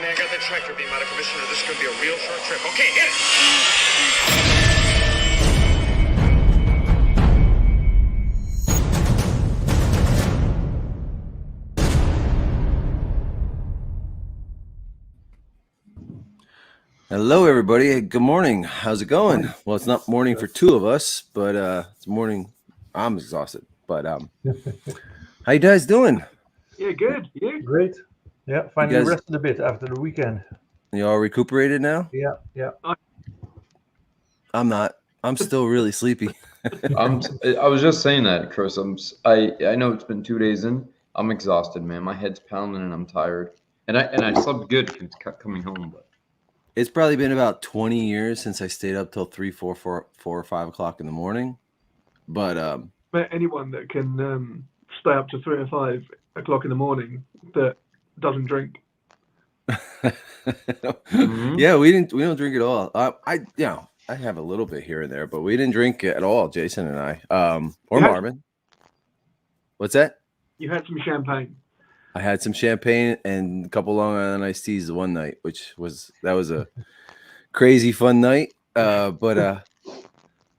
I got the tractor beam out of commission, or this is going to be a real short trip. Okay, hit it! Hello, everybody. Hey, good morning. How's it going? Well, it's not morning for two of us, but it's morning. I'm exhausted, but how you guys doing? Yeah, good. You? Great. Yeah, finally guys- rested a bit after the weekend. You all recuperated now? Yeah. I'm not. I'm still really sleepy. I was just saying that, Chris. I know it's been 2 days in. I'm exhausted, man. My head's pounding and I'm tired. And I slept good coming home, but It's probably been about 20 years since I stayed up till 3, 4 or 5 o'clock in the morning. But Met anyone that can stay up to 3 or 5 o'clock in the morning that doesn't drink? Yeah, we don't drink at all. I have a little bit here and there, but we didn't drink at all, Jason and I. Or Marvin. What's that? You had some champagne. I had some champagne and a couple Long Island iced teas one night, which was a crazy fun night.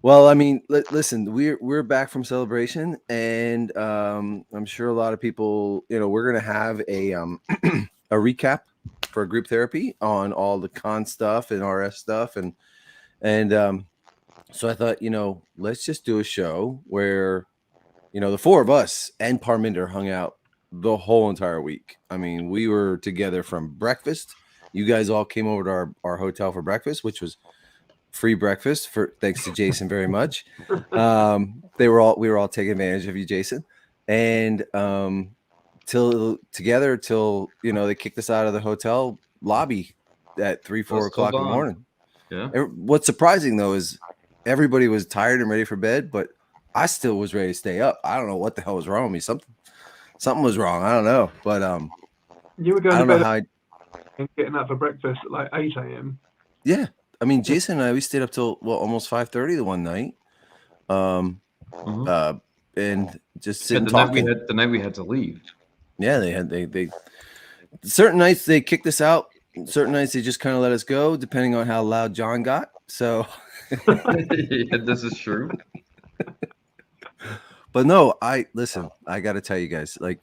Well, I mean, listen, we're back from celebration, and I'm sure a lot of people, we're gonna have a a recap for group therapy on all the con stuff and RS stuff, and so I thought, let's just do a show where, the four of us and Parminder hung out the whole entire week. I mean, we were together from breakfast. You guys all came over to our hotel for breakfast, which was free breakfast thanks to Jason very much. We were all taking advantage of you, Jason. And till they kicked us out of the hotel lobby at 3, 4 o'clock in the morning. yeah. What's surprising though is everybody was tired and ready for bed, but I still was ready to stay up. I don't know what the hell was wrong with me. Something was wrong. I don't know, but You were going I don't to know bed how. and getting up for breakfast at like 8 a.m. Yeah, I mean, Jason and I, we stayed up till almost 5:30 the one night, and just sitting talking. The night we had to leave. Yeah, they certain nights they kicked us out. Certain nights they just kind of let us go, depending on how loud John got. So, Yeah, this is true. but no, I got to tell you guys, like,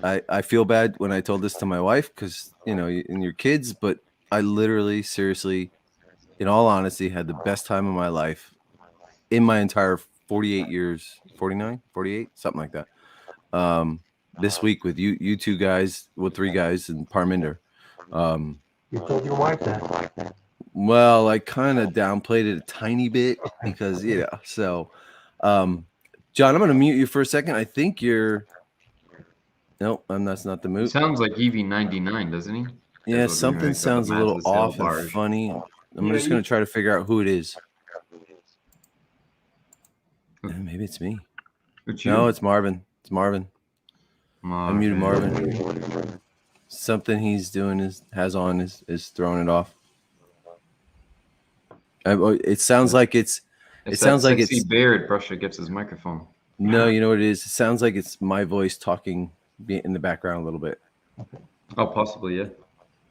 I feel bad when I told this to my wife because and your kids, but I literally, seriously, in all honesty, had the best time of my life in my entire 48 years, 49, 48, something like that. This week with you two guys, with 3 guys and Parminder. You told your wife that. Well, I kind of downplayed it a tiny bit because, so, John, I'm going to mute you for a second. I think you're, nope, that's not the He mute. sounds like EV99, doesn't he? Yeah, something sounds a little off and funny. I'm just going to try to figure out who it is. Maybe it's me. No, it's Marvin. It's Marvin. I muted Marvin. Something he's doing is throwing it off. It sounds like it's. It sounds like it's Beard brush against his microphone. No, you know what it is. It sounds like it's my voice talking in the background a little bit. Oh, possibly, yeah.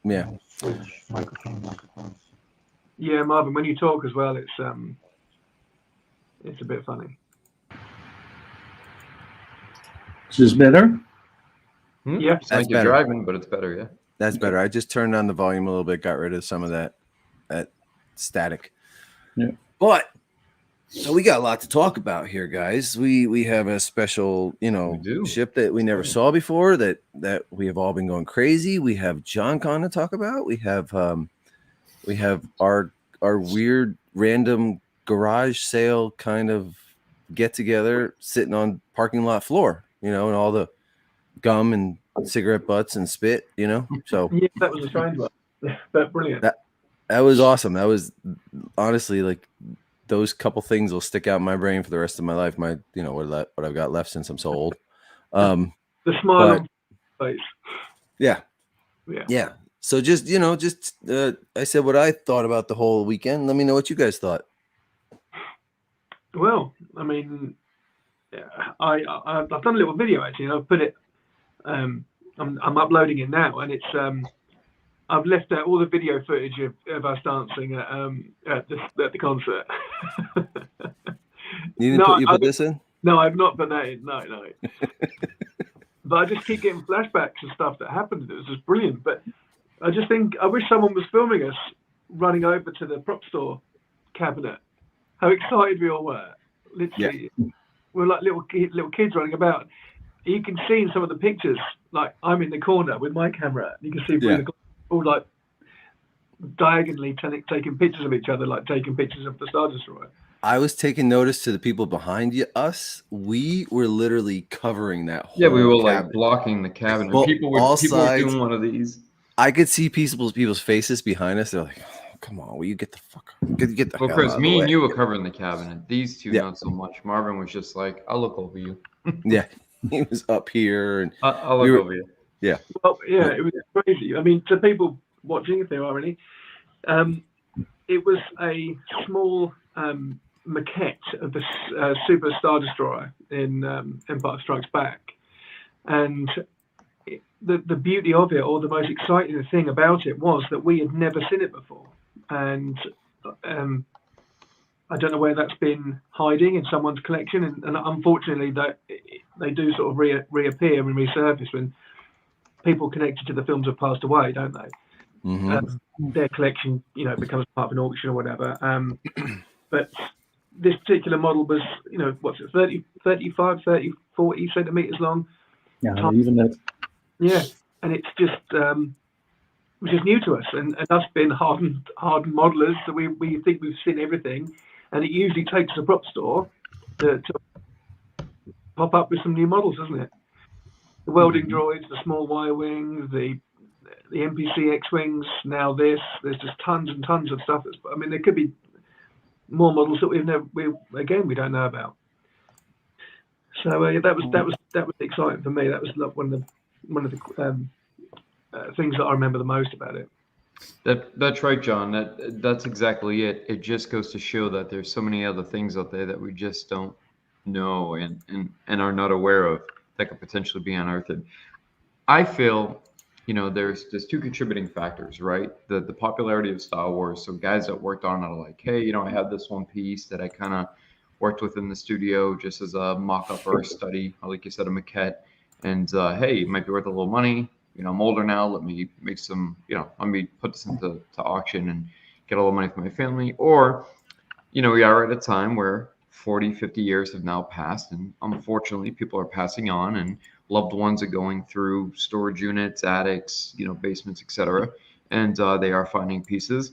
Yeah. Switch microphone. Yeah, Marvin, when you talk as well, it's a bit funny. Is this better? Yeah, It's like you're driving, but it's better, yeah. That's better. I just turned down the volume a little bit, got rid of some of that static. Yeah. But so we got a lot to talk about here, guys. We have a special, ship that we never saw before that we have all been going crazy. We have John Con to talk about. We have our weird random garage sale kind of get together sitting on parking lot floor, and all the gum and cigarette butts and spit, So yeah, that was a strange one, but brilliant. That was awesome. That was honestly like those couple things will stick out in my brain for the rest of my life. My, what I've got left since I'm so old. The smile on face. Yeah. So just I said what I thought about the whole weekend. Let me know what you guys thought. Well, I mean, I've done a little video actually, and I've put it. I'm uploading it now, and it's I've left out all the video footage of us dancing at the concert. You didn't put this in? No, I've not put that in. No. But I just keep getting flashbacks of stuff that happened. It was just brilliant. But I just think I wish someone was filming us running over to the prop store cabinet. How excited we all were! Literally, we're like little kids running about. You can see in some of the pictures, like I'm in the corner with my camera. You can see in the corner, all like diagonally taking pictures of each other, like taking pictures of the Star Destroyer. I was taking notice to the people behind us. We were literally covering that whole we were cabinet. like blocking the cabinet. Well, people were doing one of these. I could see people's faces behind us. They're like, oh, "Come on, will you get the fuck? Get the hell Chris, out of me the and way." you were covering the cabinet. These two, not so much. Marvin was just like, "I'll look over you." Yeah, he was up here, and I'll look over you. Yeah. Well, yeah, it was crazy. I mean, to people watching, if there are any, it was a small maquette of the Super Star Destroyer in Empire Strikes Back, and the beauty of it, or the most exciting thing about it, was that we had never seen it before, and I don't know where that's been hiding in someone's collection, and unfortunately, that they do sort of reappear and resurface when people connected to the films have passed away, don't they? Mm-hmm. Their collection, becomes part of an auction or whatever. But this particular model was, 40 centimeters long. Yeah, even that. Yeah, and it's just which is new to us, and us being hardened modelers, so we think we've seen everything, and it usually takes a prop store to pop up with some new models, doesn't it? The welding droids, the small Y-wings, the NPC X-wings. Now there's just tons and tons of stuff. There could be more models that we don't know about. So that was exciting for me. That was one of the things that I remember the most about it. That's right, John. That's exactly it. It just goes to show that there's so many other things out there that we just don't know and are not aware of that could potentially be unearthed. I feel, there's two contributing factors, right? The popularity of Star Wars. So guys that worked on it are like, hey, I had this one piece that I kind of worked with in the studio just as a mock-up or a study, or like you said, a maquette. And hey, it might be worth a little money. I'm older now. Let me make some, let me put this into auction and get a little money for my family. Or, we are at a time where 40, 50 years have now passed, and unfortunately people are passing on, and loved ones are going through storage units, attics, basements, etc., and they are finding pieces.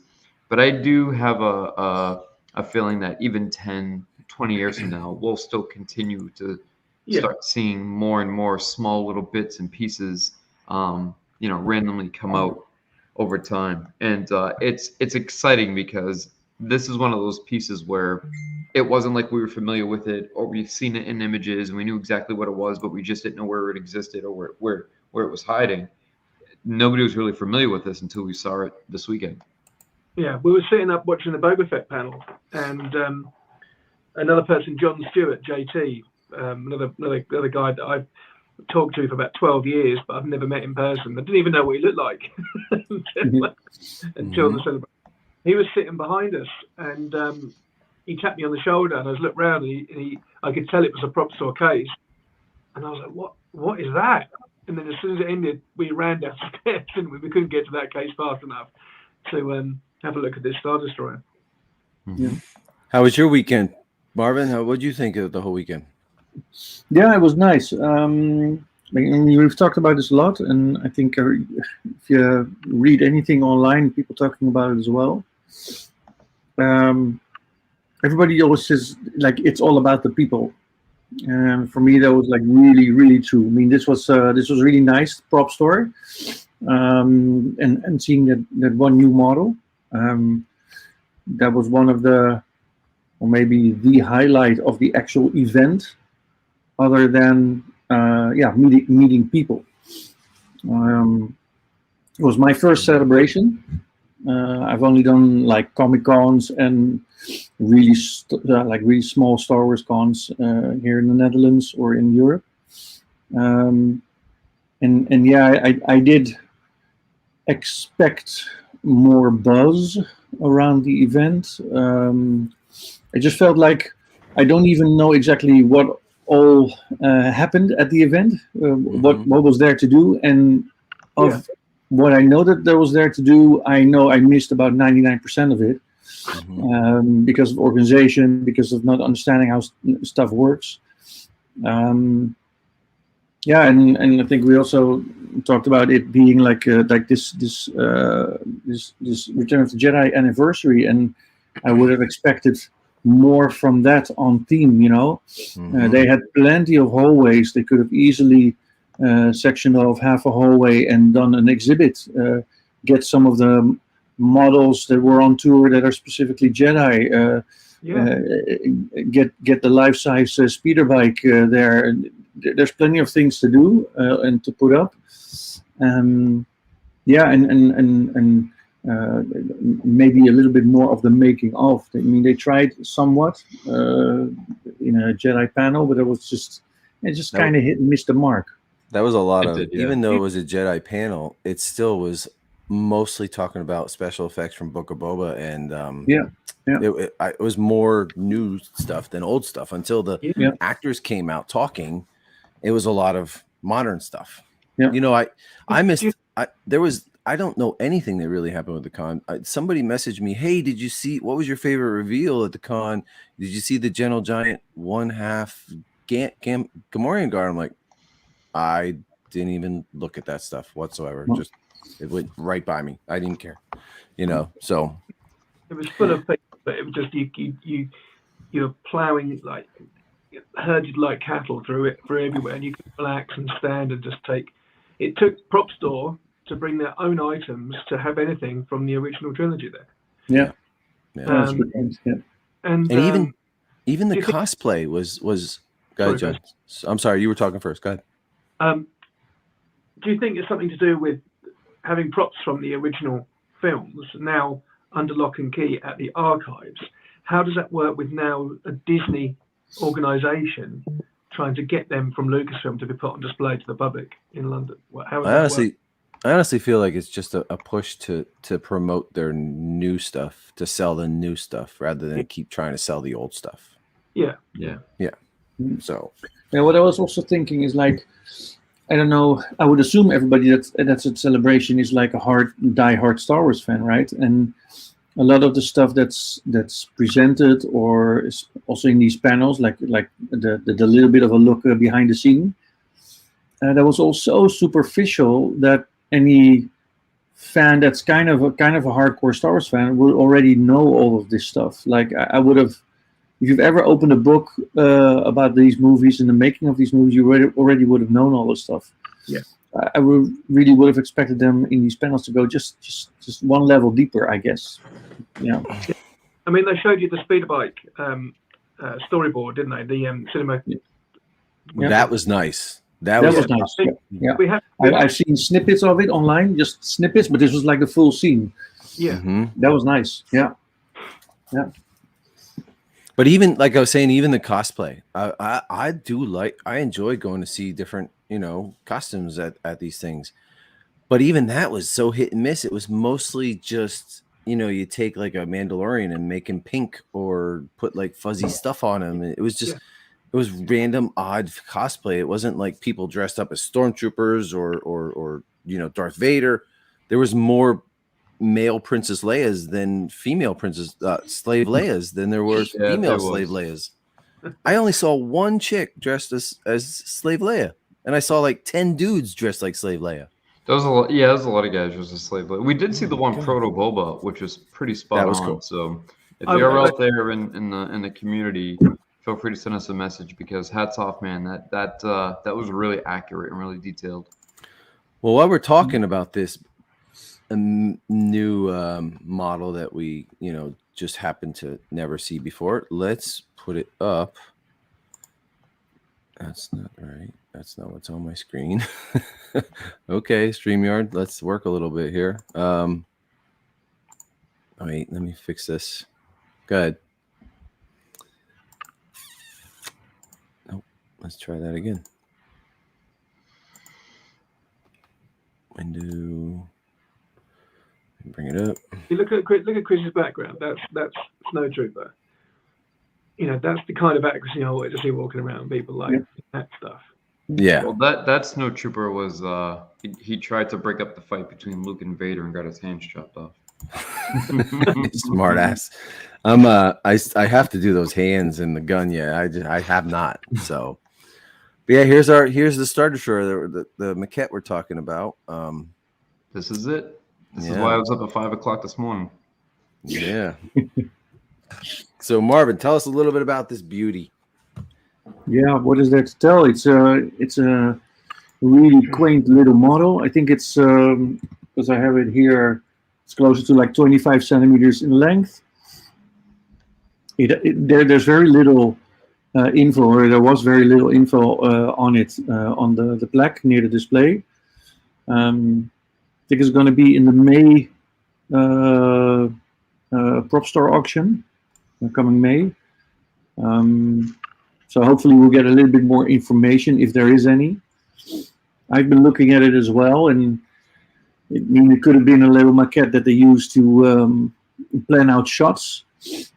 But I do have a feeling that even 10, 20 years from now, we'll still continue to start seeing more and more small little bits and pieces, randomly come out over time. And it's exciting because this is one of those pieces where it wasn't like we were familiar with it, or we've seen it in images and we knew exactly what it was, but we just didn't know where it existed or where it was hiding. Nobody was really familiar with this until we saw it this weekend. Yeah, we were sitting up watching the Boba Fett panel, and another person, John Stewart, JT, another guy that I've talked to for about 12 years, but I've never met in person. I didn't even know what he looked like until the celebration. He was sitting behind us, and he tapped me on the shoulder, and I was looked round, and I could tell it was a prop store case, and I was like, "What is that?" And then as soon as it ended, we ran downstairs, and we couldn't get to that case fast enough to have a look at this Star Destroyer. Yeah. How was your weekend, Marvin? What did you think of the whole weekend? Yeah, it was nice. We've talked about this a lot, and I think if you read anything online, people talking about it as well. Everybody always says it's all about the people, and for me that was really, really true. I mean, this was really nice prop store, and seeing that one new model, that was one of the, or maybe the highlight of the actual event, other than meeting people. It was my first celebration. I've only done Comic Cons and really really small Star Wars cons here in the Netherlands or in Europe. I did expect more buzz around the event. It just felt like I don't even know exactly what all happened at the event, what was there to do, and of what I know that there was there to do, I know I missed about 99% of it because of organization, because of not understanding how stuff works. Yeah, and I think we also talked about it being like this Return of the Jedi anniversary, and I would have expected more from that on theme. You know, they had plenty of hallways. They could have easily sectioned off half a hallway and done an exhibit. Get some of the models that were on tour that are specifically Jedi. Get the life-size speeder bike there. There's plenty of things to do and to put up. Yeah, and maybe a little bit more of the making of. I mean, they tried somewhat in a Jedi panel, but it just kind of missed the mark. That was a lot of, even though it was a Jedi panel, it still was mostly talking about special effects from Book of Boba, and it was more new stuff than old stuff until the actors came out talking. It was a lot of modern stuff. You know, I missed. I don't know anything that really happened with the con. Somebody messaged me, "Hey, did you see what was your favorite reveal at the con? Did you see the Gentle Giant 1/2 Gamorrean guard?" I'm like, I didn't even look at that stuff whatsoever. Just it went right by me. I didn't care, you know. So it was full of people, but it was just you're plowing like herded like cattle through everywhere, and you could relax and stand and just take. It took Prop Store to bring their own items to have anything from the original trilogy there. Yeah. And even the cosplay was. Go ahead, John. I'm sorry, you were talking first. Go ahead. Do you think it's something to do with having props from the original films now under lock and key at the archives? How does that work with now a Disney organization trying to get them from Lucasfilm to be put on display to the public in London? I honestly feel like it's just a push to promote their new stuff, to sell the new stuff rather than keep trying to sell the old stuff. Yeah. So what I was also thinking is like, I don't know, I would assume everybody that's at Celebration is like a die-hard Star Wars fan, right? And a lot of the stuff that's presented or is also in these panels, like the little bit of a look behind the scene, that was all so superficial that any fan that's kind of a hardcore Star Wars fan would already know all of this stuff. Like I would have, if you've ever opened a book about these movies and the making of these movies, you already would have known all this stuff. Yeah, I really would have expected them in these panels to go just one level deeper, I guess. Yeah. I mean, they showed you the speeder bike storyboard, didn't they? The cinema. Yeah. That was nice. That was nice. Yeah. I've seen snippets of it online, just snippets, but this was like the full scene. Yeah. That was nice. Yeah. Yeah. But even like I was saying, even the cosplay, I enjoy going to see different, costumes at these things. But even that was so hit and miss. It was mostly just, you take like a Mandalorian and make him pink or put like fuzzy stuff on him. It was just, it was random, odd cosplay. It wasn't like people dressed up as stormtroopers or Darth Vader. There was more male Princess Leia's than female slave Leia's than there were female slave Leia's. I only saw one chick dressed as slave Leia, and I saw like 10 dudes dressed like slave Leia. There was a lot. Yeah, there was a lot of guys dressed as slave Leia. We did see the one Proto Boba, which was pretty spot on. Cool. So if you're out there in the community, feel free to send us a message, because hats off, man. That was really accurate and really detailed. Well, while we're talking about this new model that we just happened to never see before, let's put it up. That's not right. That's not what's on my screen. Okay, StreamYard, let's work a little bit here. Wait, let me fix this. Go ahead. Nope. Let's try that again. Window. look at Chris's background, that's Snow Trooper. That's the kind of accuracy I wanted to see walking around. People like that stuff. Yeah. Well, that Snow Trooper was he tried to break up the fight between Luke and Vader and got his hands chopped off. Smart ass. I have to do those hands in the gun. Yeah, I have not. So, but yeah, here's the starter shore, the maquette we're talking about. This is it. This is Yeah. why I was up at 5 o'clock this morning. Yeah. So Marvin, tell us a little bit about this beauty. Yeah, what is there to tell? It's a really quaint little model. I think it's because I have it here. It's closer to like 25 centimeters in length. There's very little info, or there was very little info on it on the plaque near the display. I think it's going to be in the May prop store auction coming May. So hopefully we'll get a little bit more information if there is any. I've been looking at it as well, and it could have been a little maquette that they used to plan out shots.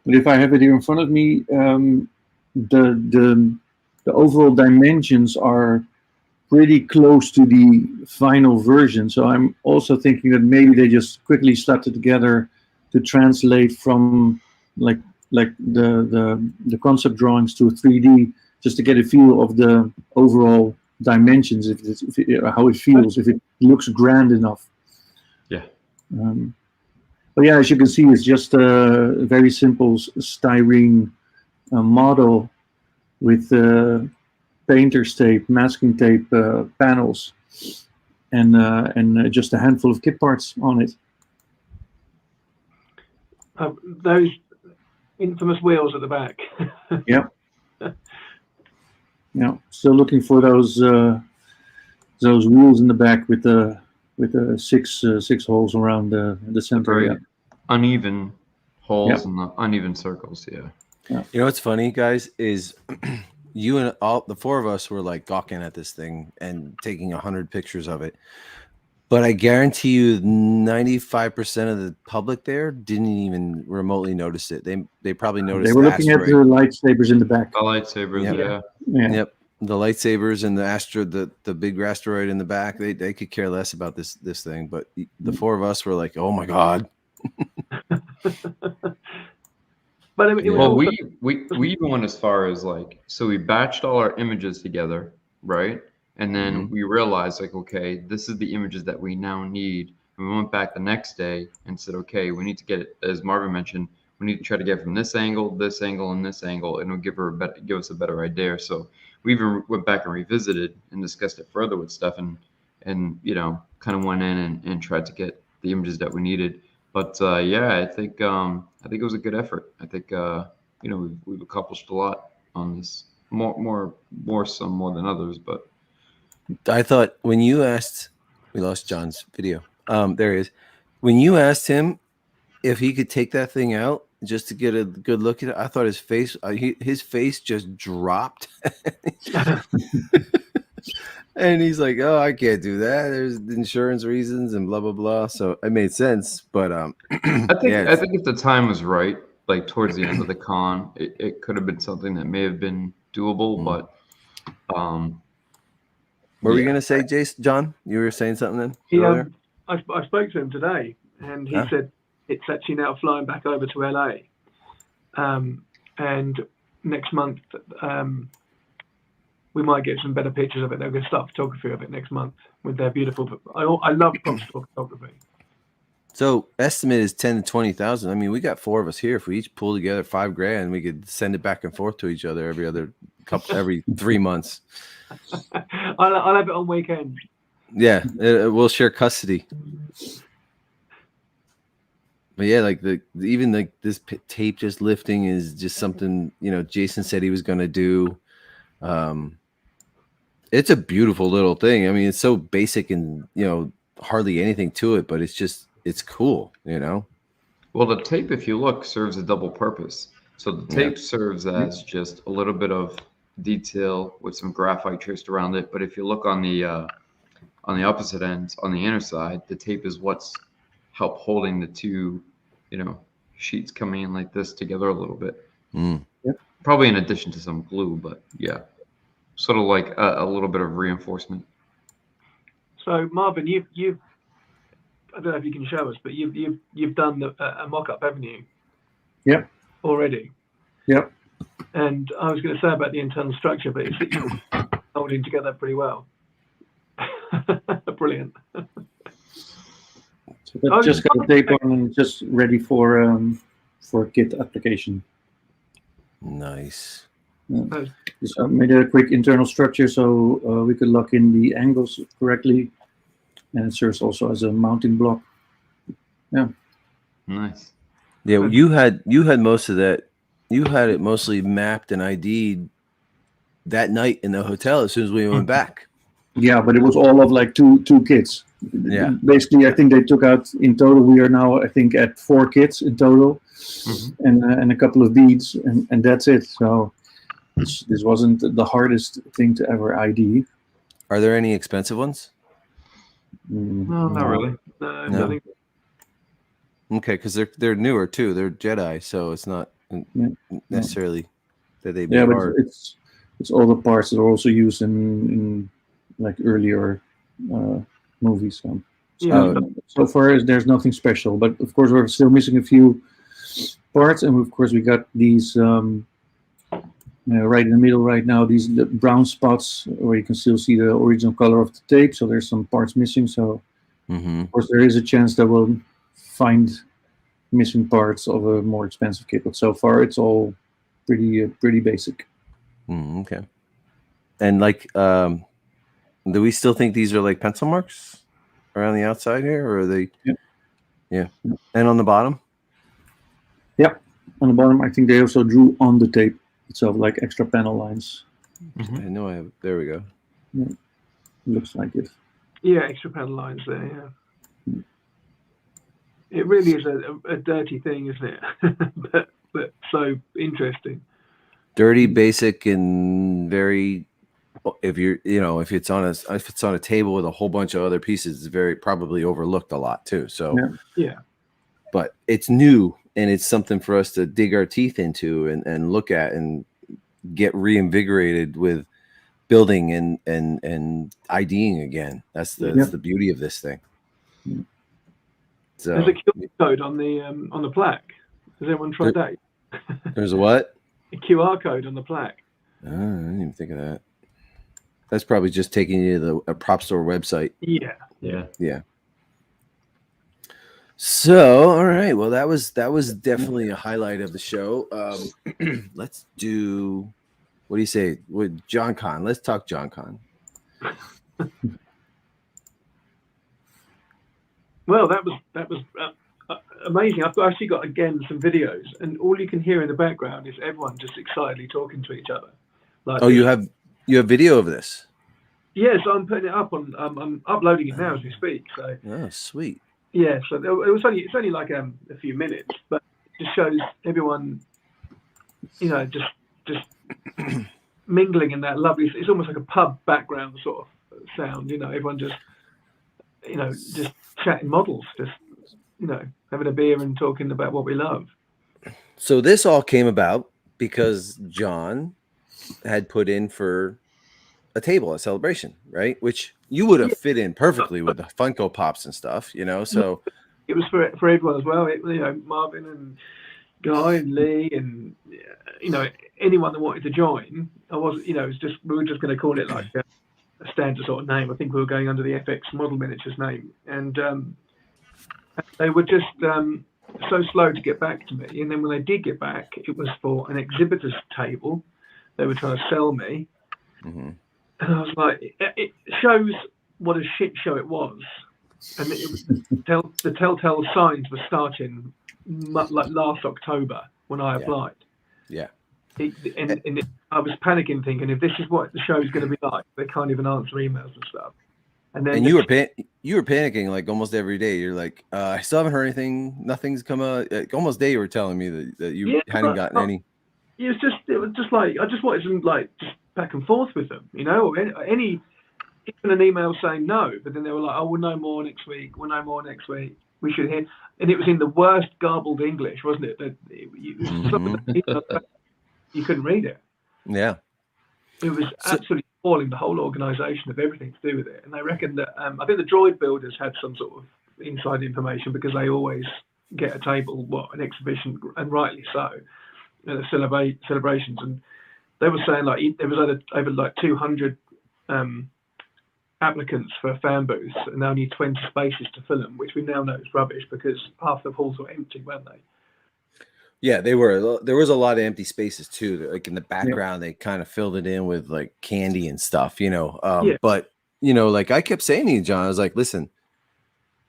But if I have it here in front of me, the overall dimensions are pretty close to the final version. So I'm also thinking that maybe they just quickly slapped it together to translate from like the concept drawings to 3D, just to get a feel of the overall dimensions, how it feels, if it looks grand enough. Yeah. But yeah, as you can see, it's just a very simple styrene model with painter's tape, masking tape panels, and just a handful of kit parts on it. Those infamous wheels at the back. Yeah. Yeah. Still looking for those wheels in the back with the six holes around the center. Very Yeah. uneven holes Yep. and the uneven circles. Yeah. You know what's funny, guys, is you and all the four of us were like gawking at this thing and taking 100 pictures of it. But I guarantee you 95% of the public there didn't even remotely notice it. They probably noticed They were looking at the lightsabers in the back. The lightsabers, Yep. yeah. Yeah. Yep. The lightsabers and the big asteroid in the back, they could care less about this thing. But the four of us were like, oh my God. But I mean, it was Well, also, we even went as far as like, so we batched all our images together, right? And then we realized like, okay, this is the images that we now need. And we went back the next day and said, okay, we need to get it, as Marvin mentioned, we need to try to get from this angle, and this angle, and it'll give us a better idea. So we even went back and revisited and discussed it further with Stefan, and kind of went in and tried to get the images that we needed. But yeah, I think it was a good effort. I think we've accomplished a lot on this, more some more than others. But I thought when you asked, we lost John's video. There he is. When you asked him if he could take that thing out just to get a good look at it, I thought his face just dropped. And he's like, "Oh, I can't do that. There's insurance reasons and blah blah blah." So it made sense, but I think if the time was right, like towards the end of the con, it could have been something that may have been doable. But what were you gonna say, John? You were saying something then? Earlier? I spoke to him today, and he said it's actually now flying back over to LA, and next month we might get some better pictures of it. They're going to start photography of it next month with their beautiful. I love prop store photography. So estimate is 10 to 20,000. I mean, we got four of us here. If we each pull together $5,000, we could send it back and forth to each other every 3 months. I'll have it on weekends. Yeah, we'll share custody. But yeah, like even this tape just lifting is just something Jason said he was going to do. It's a beautiful little thing. I mean, it's so basic and hardly anything to it, but it's cool. Well, the tape, if you look, serves a double purpose. So the tape serves as just a little bit of detail with some graphite traced around it. But if you look on the opposite ends, on the inner side, the tape is what's helped holding the two sheets coming in like this together a little bit. Mm. Probably in addition to some glue, but yeah, sort of like a little bit of reinforcement. So Marvin, you've I don't know if you can show us, but you've done a mock-up, haven't you? Yep. Already. Yep. And I was going to say about the internal structure, but it's holding together pretty well. Brilliant. So that just got the tape on and just ready for kit application. Nice. Just made a quick internal structure so we could lock in the angles correctly, and it serves also as a mounting block. Yeah. Nice. Yeah, you had most of that. You had it mostly mapped and ID'd that night in the hotel as soon as we went back. Yeah, but it was all of like two kits. Yeah. Basically, I think they took out in total. We are now, I think, at 4 kits in total, and a couple of beads, and that's it. So this wasn't the hardest thing to ever ID. Are there any expensive ones? No, not really. No. No. Okay, because they're newer too. They're Jedi, so it's not necessarily that they'd be hard. But it's all the parts that are also used in like earlier movies. So far, there's nothing special. But of course, we're still missing a few parts, and of course, we got these right in the middle right now. These brown spots where you can still see the original color of the tape. So there's some parts missing. So of course, there is a chance that we'll find missing parts of a more expensive kit. But so far, it's all pretty basic. Okay. And like, do we still think these are like pencil marks around the outside here, or are they? Yeah. And on the bottom? Yeah, on the bottom, I think they also drew on the tape itself, like extra panel lines. I know I have. There we go. Yeah. Looks like it. Yeah, extra panel lines there. Yeah. It really is a dirty thing, isn't it? but so interesting. Dirty, basic, and very. If it's on a table with a whole bunch of other pieces, it's very probably overlooked a lot too. So yeah. But it's new, and it's something for us to dig our teeth into and look at and get reinvigorated with building and IDing again. That's the beauty of this thing. So there's a QR code on the plaque. Has anyone tried that? There's a what? A QR code on the plaque. I didn't even think of that. That's probably just taking you to a prop store website. Yeah. So, all right. Well, that was definitely a highlight of the show. Let's do. What do you say with John Con? Let's talk John Con. Well, that was amazing. I've actually got again some videos, and all you can hear in the background is everyone just excitedly talking to each other. Like, you have video of this? Yes, I'm putting it up on. I'm uploading it now as we speak. So. Oh, sweet. Yeah, so it's only like a few minutes, but it just shows everyone, just mingling in that lovely. It's almost like a pub background sort of sound. Everyone just chatting models, just having a beer and talking about what we love. So this all came about because John had put in for a table at Celebration, right? Which you would have fit in perfectly with the Funko Pops and stuff, so it was for everyone as well. Marvin and Guy and Lee and anyone that wanted to join. We were just going to call it like a standard sort of name. I think we were going under the FX Model Miniatures name, and they were just so slow to get back to me. And then when they did get back, it was for an exhibitor's table. They were trying to sell me. And I was like, it shows what a shit show it was. And it was the telltale signs were starting like last October when I applied. Yeah. I was panicking, thinking, if this is what the show's going to be like, they can't even answer emails and stuff. And you were panicking like almost every day. You're like, I still haven't heard anything. Nothing's come out. Almost day you were telling me that you hadn't gotten any. It was just like I just wanted to just back and forth with them, or even an email saying no, but then they were like, "Oh, we'll know more next week. We'll know more next week." we should hear. And it was in the worst garbled English, wasn't it? That you couldn't read it. Yeah. It was So- absolutely spoiling the whole organisation of everything to do with it. And I reckon that I think the droid builders had some sort of inside information because they always get a table, an exhibition, and rightly so, at the celebrations. And they were saying like there was over like 200 applicants for fan booths and only 20 spaces to fill them, which we now know is rubbish because half the halls were empty, weren't they? Yeah, they were. There was a lot of empty spaces too. Like in the background, they kind of filled it in with like candy and stuff, But like I kept saying to you, John, I was like, listen,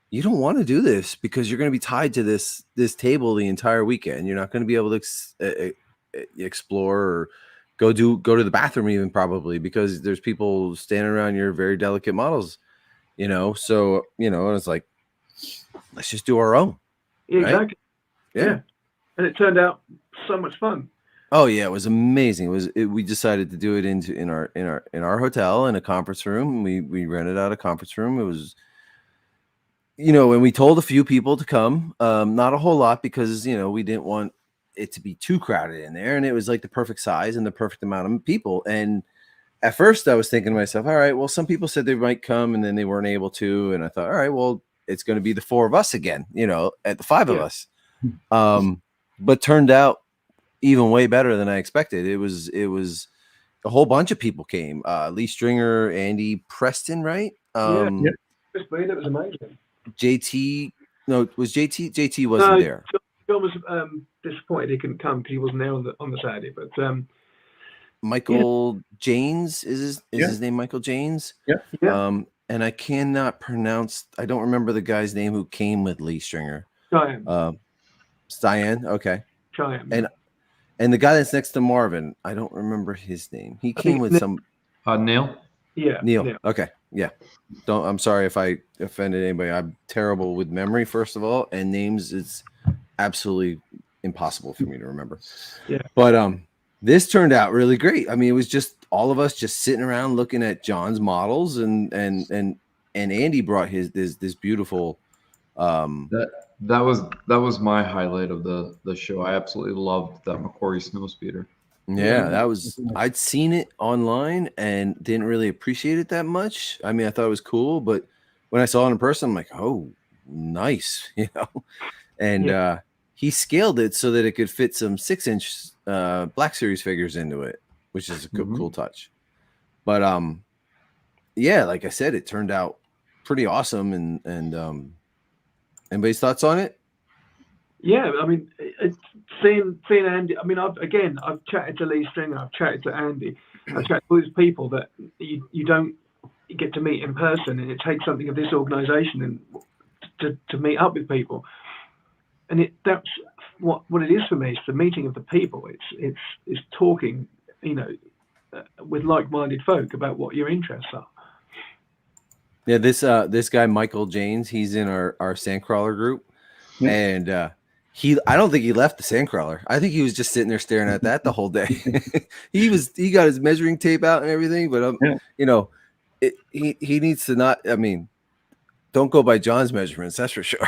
you don't want to do this because you're going to be tied to this table the entire weekend. You're not going to be able to explore or go to the bathroom even probably because there's people standing around your very delicate models, So and it's like, let's just do our own. Yeah, right? exactly. Yeah. And it turned out so much fun. Oh yeah, it was amazing. We decided to do it in our hotel in a conference room. We rented out a conference room. It was, and we told a few people to come, not a whole lot because we didn't want it to be too crowded in there, and it was like the perfect size and the perfect amount of people. And at first, I was thinking to myself, all right, well, some people said they might come and then they weren't able to, and I thought, all right, well, it's going to be the four of us again, at the five of us. But turned out even way better than I expected. It was a whole bunch of people came. Lee Stringer, Andy Preston, right? It was amazing. JT, no, it was JT. JT wasn't there. John was disappointed he couldn't come because he wasn't there on the Saturday. But Michael Janes is his name? Michael Janes. Yeah. And I cannot pronounce. I don't remember the guy's name who came with Lee Stringer. Cyan, okay. Cheyenne. And the guy that's next to Marvin, I don't remember his name. He came with some Neil. Yeah, Neil. Okay, yeah. I'm sorry if I offended anybody. I'm terrible with memory, first of all, and names. It's absolutely impossible for me to remember. Yeah. But this turned out really great. I mean, it was just all of us just sitting around looking at John's models, and Andy brought this beautiful. That was my highlight of the show. I absolutely loved that Macquarie snowspeeder. Yeah, that was. I'd seen it online and didn't really appreciate it that much. I mean, I thought it was cool, but when I saw it in person, I'm like, oh, nice, And he scaled it so that it could fit some 6-inch Black Series figures into it, which is a cool touch. But yeah, like I said, it turned out pretty awesome. And anybody's thoughts on it? Yeah, I mean, seeing Andy. I mean, I've chatted to Lee Stringer, I've chatted to Andy, I've chatted to these people that you don't get to meet in person, and it takes something of this organisation and to meet up with people, and that's what it is for me. It's the meeting of the people. It's talking, with like-minded folk about what your interests are. Yeah, this guy Michael Janes, he's in our Sandcrawler group, and I don't think he left the Sandcrawler. I think he was just sitting there staring at that the whole day. he got his measuring tape out and everything, but he needs to not. I mean, don't go by John's measurements, that's for sure.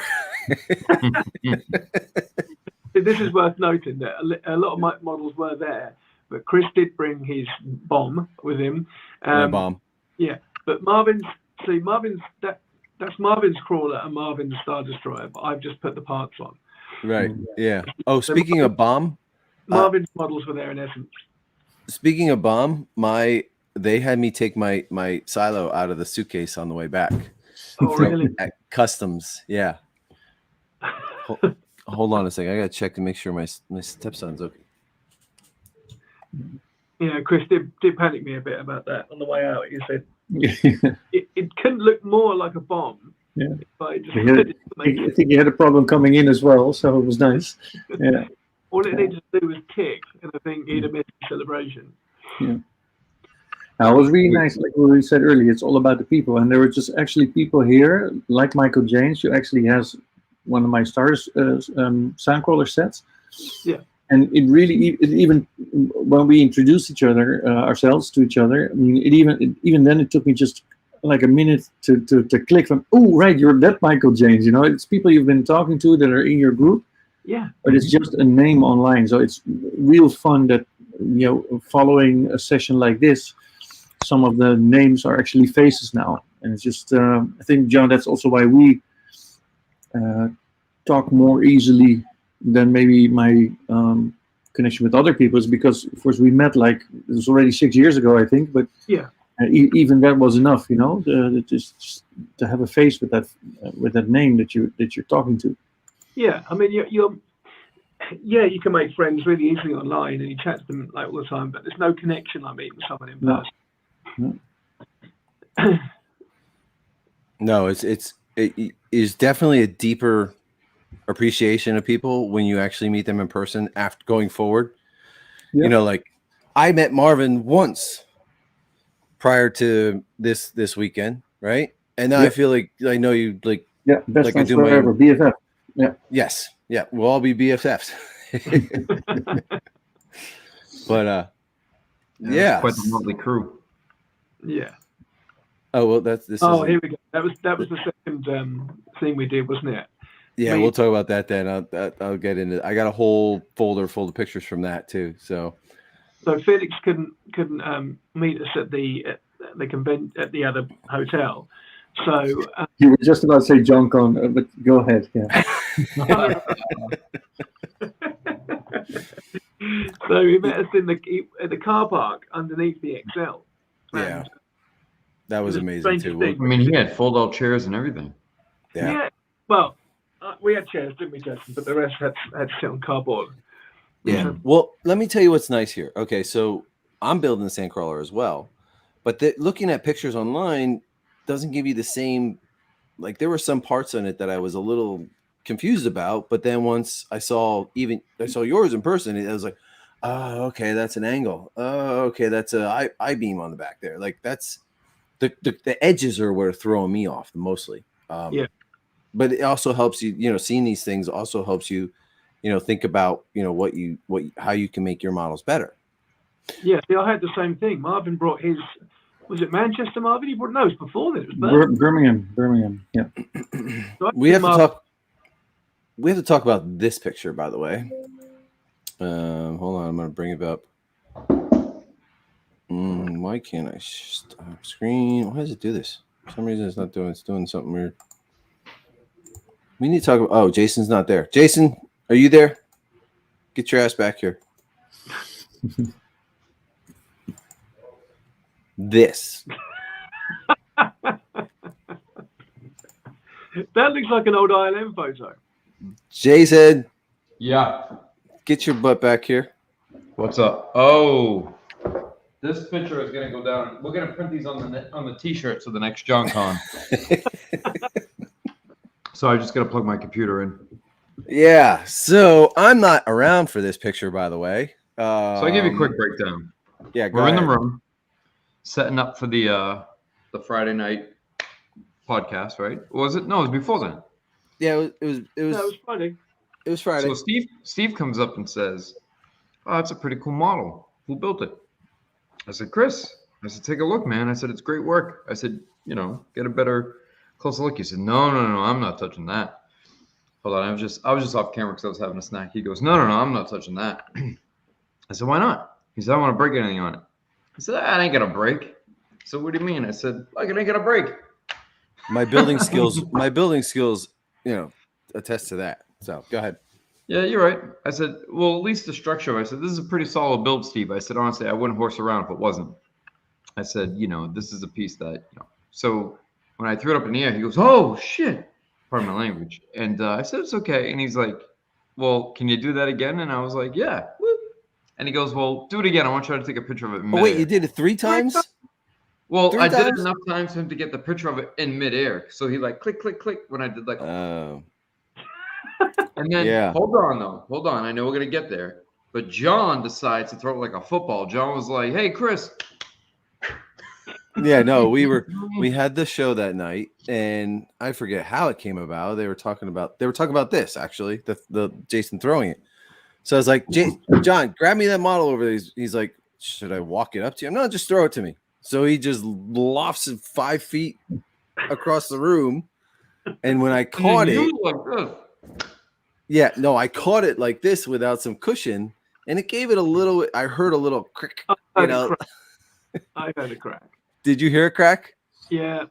This is worth noting that a lot of my models were there, but Chris did bring his bomb with him. Bomb. Yeah, but Marvin's that's Marvin's crawler and Marvin's Star Destroyer, but I've just put the parts on. Right. Yeah. Oh, speaking of bomb, Marvin's models were there in essence. Speaking of bomb, they had me take my silo out of the suitcase on the way back. Oh, really? At customs, yeah. Hold on a second. I gotta check to make sure my stepson's okay. Yeah, Chris did panic me a bit about that on the way out. He said it couldn't look more like a bomb. Yeah. I think he had a problem coming in as well, so it was nice. Yeah. All it needed to do was tick, and I think he'd have missed the celebration. Yeah. Now, it was really nice, like we said earlier, it's all about the people. And there were just actually people here, like Michael James, who actually has one of my Stars Soundcrawler sets. Yeah. And it really, even when we introduced ourselves to each other, I mean, even then it took me just like a minute to click from, oh, right, you're that Michael James. You know, it's people you've been talking to that are in your group, Yeah. but it's just a name online. So it's real fun that, you know, following a session like this, some of the names are actually faces now. And it's just, I think, John, that's also why we talk more easily than maybe my connection with other people, is because, of course, we met like, it was already 6 years ago, I think, but Yeah. Even that was enough, you know, just to have a face with that name that you're talking to. Yeah. I mean, you can make friends really easily online and you chat to them like all the time, but there's no connection like meeting someone in No. person. No, it is definitely a deeper appreciation of people when you actually meet them in person after going forward. Yeah. You know, like I met Marvin once prior to this weekend, right? And now I feel like I know you like Best like I friends do my forever, own. BFF. Yeah. Yes, yeah, we'll all be BFFs. But It's quite the motley crew. Yeah. Oh well, this. Oh, isn't- here we go. That was the second thing we did, wasn't it? Yeah, we'll talk about that then. I'll get into it. I got a whole folder full of pictures from that too. So Felix couldn't meet us at the other hotel. So You were just about to say John Con, but go ahead. Yeah. so he met us in the car park underneath the XL. yeah, that was It was amazing strange too. to think. I mean, he had fold-out chairs and everything. Yeah. Well, we had chairs, didn't we, Jason? But the rest had to sit on cardboard. Yeah. Well, let me tell you what's nice here. Okay, so I'm building the Sandcrawler as well, but looking at pictures online doesn't give you the same. Like there were some parts on it that I was a little confused about, but then once I saw yours in person, it was like, oh, okay, that's an angle. Oh, okay, that's a I-beam on the back there. Like that's the edges are what are throwing me off mostly. Yeah. But it also helps you, you know, seeing these things also helps you, you know, think about, you know, how you can make your models better. Yeah, see, I had the same thing. Marvin brought his, was it Manchester, Marvin? He brought, no, it was before that. It was Birmingham. Birmingham. Yeah. So We have to talk about this picture, by the way. Hold on, I'm going to bring it up. Why can't I stop screen? Why does it do this? For some reason, it's not doing. It's doing something weird. We need to talk about. Oh, Jason's not there. Jason, are you there? Get your ass back here. This. That looks like an old ILM photo. Jason, Yeah. get your butt back here. What's up? Oh, this picture is gonna go down. We're gonna print these on the T-shirts for the next John Con. So I just gotta plug my computer in. Yeah. So I'm not around for this picture, by the way. So I'll give you a quick breakdown. Yeah. We're in the room, setting up for the Friday night podcast, right? Was it? No, it was before then. Yeah. It was. No, it was funny. It was Friday. So Steve comes up and says, "Oh, that's a pretty cool model. Who built it?" I said, "Chris." I said, "Take a look, man." I said, "It's great work." I said, "You know, get a better closer look." He said, No, I'm not touching that." Hold on, I was just off camera because I was having a snack. He goes, No, I'm not touching that. I said, "Why not?" He said, "I don't want to break anything on it." I said, "That ain't gonna break." So what do you mean? I said, "Like it ain't gonna break." My building skills, you know, attest to that. So go ahead. Yeah, you're right. I said, "Well, at least the structure." I said, "This is a pretty solid build, Steve." I said, "Honestly, I wouldn't horse around if it wasn't." I said, "You know, this is a piece that, you know." So when I threw it up in the air, he goes, "Oh shit!" Pardon my language. And I said, "It's okay." And he's like, "Well, can you do that again?" And I was like, "Yeah." Woo. And he goes, "Well, do it again. I want you to take a picture of it." Oh wait, you did it 3 times? Well, 3 I did it times? enough times for him to get the picture of it in midair. So he like click, click, click when I did like. And then Yeah. Hold on. I know we're gonna get there. But John decides to throw it like a football. John was like, "Hey, Chris." Yeah, no, we had the show that night, and I forget how it came about. They were talking about this actually, the Jason throwing it. So I was like, John, grab me that model over there. He's like, should I walk it up to you? No, just throw it to me. So he just lofts it 5 feet across the room. And when I caught it, I caught it like this without some cushion, and it gave it a little. I heard a little crick. I heard a crack. Did you hear a crack? Yeah.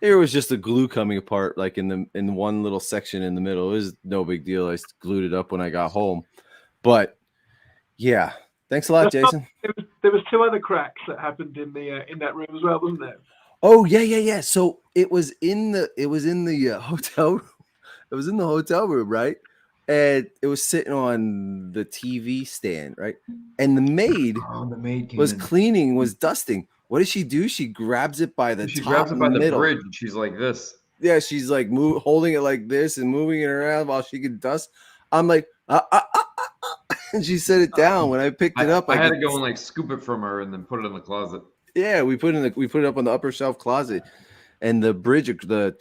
There was just a glue coming apart, like in one little section in the middle. It was no big deal. I glued it up when I got home. But yeah, thanks a lot, Jason. There was 2 other cracks that happened in that room as well, wasn't there? Oh yeah. So it was in the hotel. It was in the hotel room, right? And it was sitting on the TV stand, right? And the maid was cleaning, was dusting. What does she do? She grabs it by the She top grabs it by middle. the bridge, and she's like this. Yeah, she's like holding it like this and moving it around while she can dust. I'm like, and she set it down. When I picked it up, I had to go and like scoop it from her and then put it in the closet. Yeah, we put it up on the upper shelf closet, and the bridge, the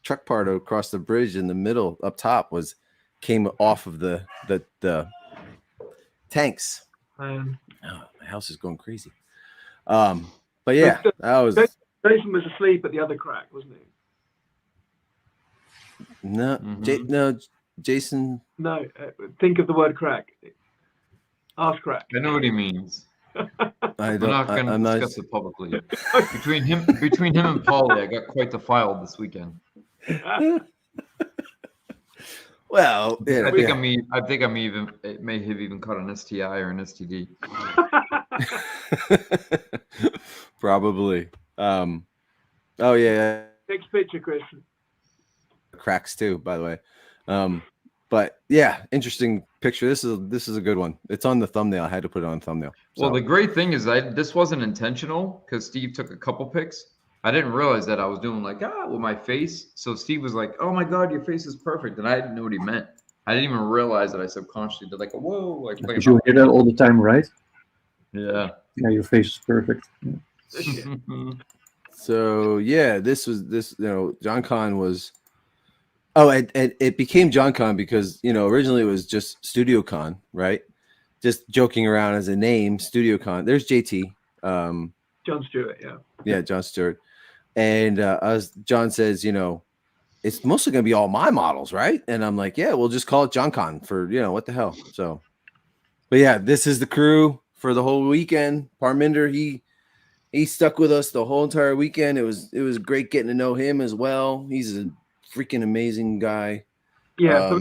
truck part across the bridge in the middle up top came off of the tanks. Oh, my house is going crazy. But yeah, that was. Jason was asleep at the other crack, wasn't he? No, Jason. No, think of the word crack. Ask crack. I know what he means. We're not going to discuss it publicly. Between him and Paulie, I got quite the file this weekend. Well, yeah, I think I'm even. It may have even caught an STI or an STD. Probably. Oh yeah. Next picture, Chris. Cracks too, by the way. But yeah, interesting picture. This is a good one. It's on the thumbnail. I had to put it on the thumbnail. So. Well, the great thing is this wasn't intentional because Steve took a couple pics. I didn't realize that I was doing like with my face. So Steve was like, "Oh my God, your face is perfect," and I didn't know what he meant. I didn't even realize that I subconsciously did like a whoa, like. You hear that all the time, right? Yeah. Yeah, your face is perfect. Yeah. So yeah, this. John Con was. Oh, and it became John Con because originally it was just Studio Con, right? Just joking around as a name, Studio Con. There's JT. John Stewart, yeah. Yeah, John Stewart. And as John says, it's mostly going to be all my models, right? And I'm like, yeah, we'll just call it John Con for, what the hell. So, but yeah, this is the crew for the whole weekend. Parminder, he stuck with us the whole entire weekend. It was great getting to know him as well. He's a freaking amazing guy. Yeah,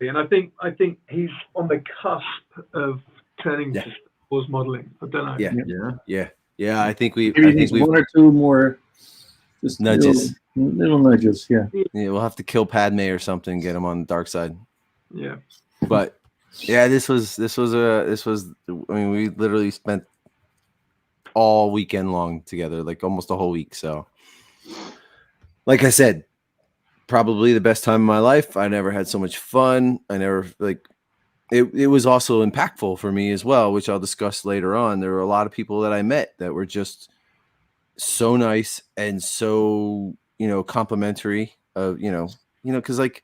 and I think he's on the cusp of turning to sports modeling. I don't know. Yeah. I think we needs one or two more just nudges. Little nudges, yeah. We'll have to kill Padme or something, get him on the dark side. Yeah. But yeah, this was I mean, we literally spent all weekend long together, like almost a whole week. So like I said, probably the best time of my life. I never had so much fun. I never it was also impactful for me as well, which I'll discuss later on. There were a lot of people that I met that were just so nice and so, complimentary of, because like